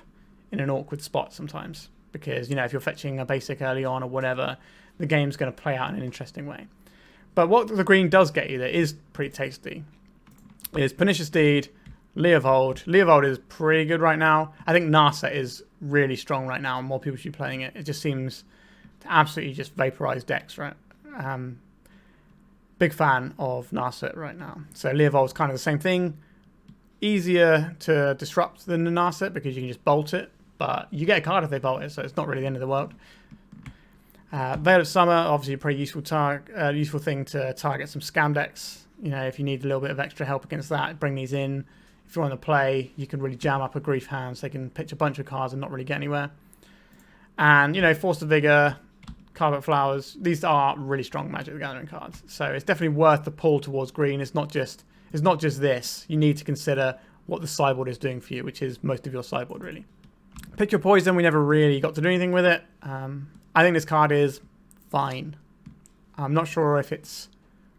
[SPEAKER 1] in an awkward spot sometimes. Because, you know, if you're fetching a basic early on or whatever, the game's going to play out in an interesting way. But what the green does get you that is pretty tasty is Pernicious Deed, Leovold. Leovold is pretty good right now. I think Narset is really strong right now, and more people should be playing it. It just seems to absolutely just vaporize decks, right? Big fan of Narset right now. So Leovold's kind of the same thing. Easier to disrupt than the Narset because you can just bolt it, but you get a card if they bolt it, so it's not really the end of the world. Veil of Summer, obviously a pretty useful thing to target some scam decks. You know, if you need a little bit of extra help against that, bring these in. If you want to play, you can really jam up a Grief hand so they can pitch a bunch of cards and not really get anywhere. And, you know, Force of Vigor, Carpet Flowers, these are really strong Magic the Gathering cards. So it's definitely worth the pull towards green. It's not just this. You need to consider what the sideboard is doing for you, which is most of your sideboard, really. Pick Your Poison, we never really got to do anything with it. I think this card is fine. I'm not sure if it's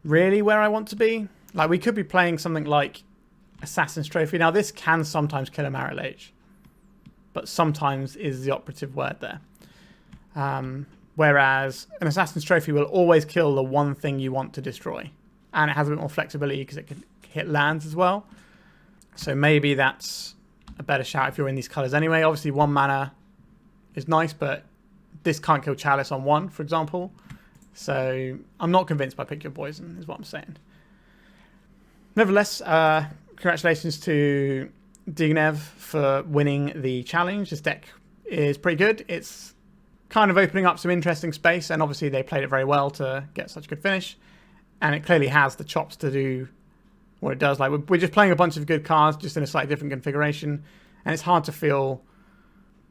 [SPEAKER 1] really where I want to be. Like, we could be playing something like Assassin's Trophy. Now, this can sometimes kill a Marrowlage, but sometimes is the operative word there. Whereas an Assassin's Trophy will always kill the one thing you want to destroy. And it has a bit more flexibility because it can hit lands as well. So maybe that's a better shout if you're in these colours anyway. Obviously, 1 mana is nice, but this can't kill Chalice on 1, for example. So I'm not convinced by Pick Your Poison, is what I'm saying. Nevertheless, congratulations to dganev for winning the challenge. This deck is pretty good. It's kind of opening up some interesting space, and obviously they played it very well to get such a good finish. And it clearly has the chops to do what it does. Like, we're just playing a bunch of good cards, just in a slightly different configuration, and it's hard to feel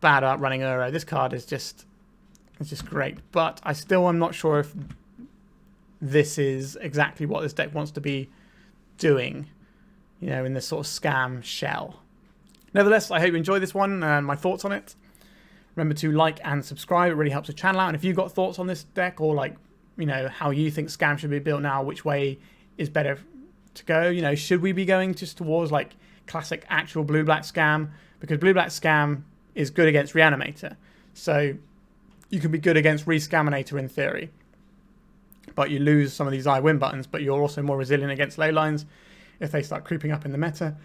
[SPEAKER 1] bad about running Uro. This card is just, it's just great. But I still am not sure if this is exactly what this deck wants to be doing, you know, in this sort of scam shell. Nevertheless, I hope you enjoyed this one and my thoughts on it. Remember to like and subscribe. It really helps the channel out. And if you've got thoughts on this deck, or like, you know, how you think scam should be built now, which way is better to go, you know, should we be going just towards like classic actual blue-black scam? Because blue-black scam is good against Reanimator. So you can be good against Rescaminator in theory, but you lose some of these I-win buttons, but you're also more resilient against ley lines if they start creeping up in the meta.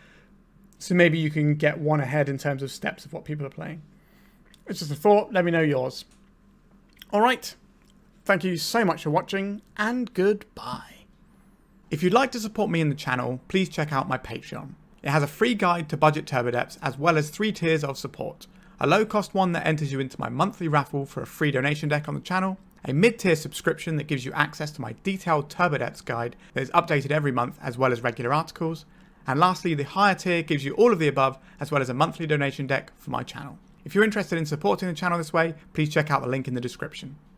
[SPEAKER 1] So maybe you can get one ahead in terms of steps of what people are playing. It's just a thought. Let me know yours. All right. Thank you so much for watching, and goodbye. If you'd like to support me in the channel, please check out my Patreon. It has a free guide to budget turbo depths, as well as 3 tiers of support. A low-cost one that enters you into my monthly raffle for a free donation deck on the channel, a mid-tier subscription that gives you access to my detailed turbo depths guide that is updated every month, as well as regular articles, and lastly, the higher tier gives you all of the above, as well as a monthly donation deck for my channel. If you're interested in supporting the channel this way, please check out the link in the description.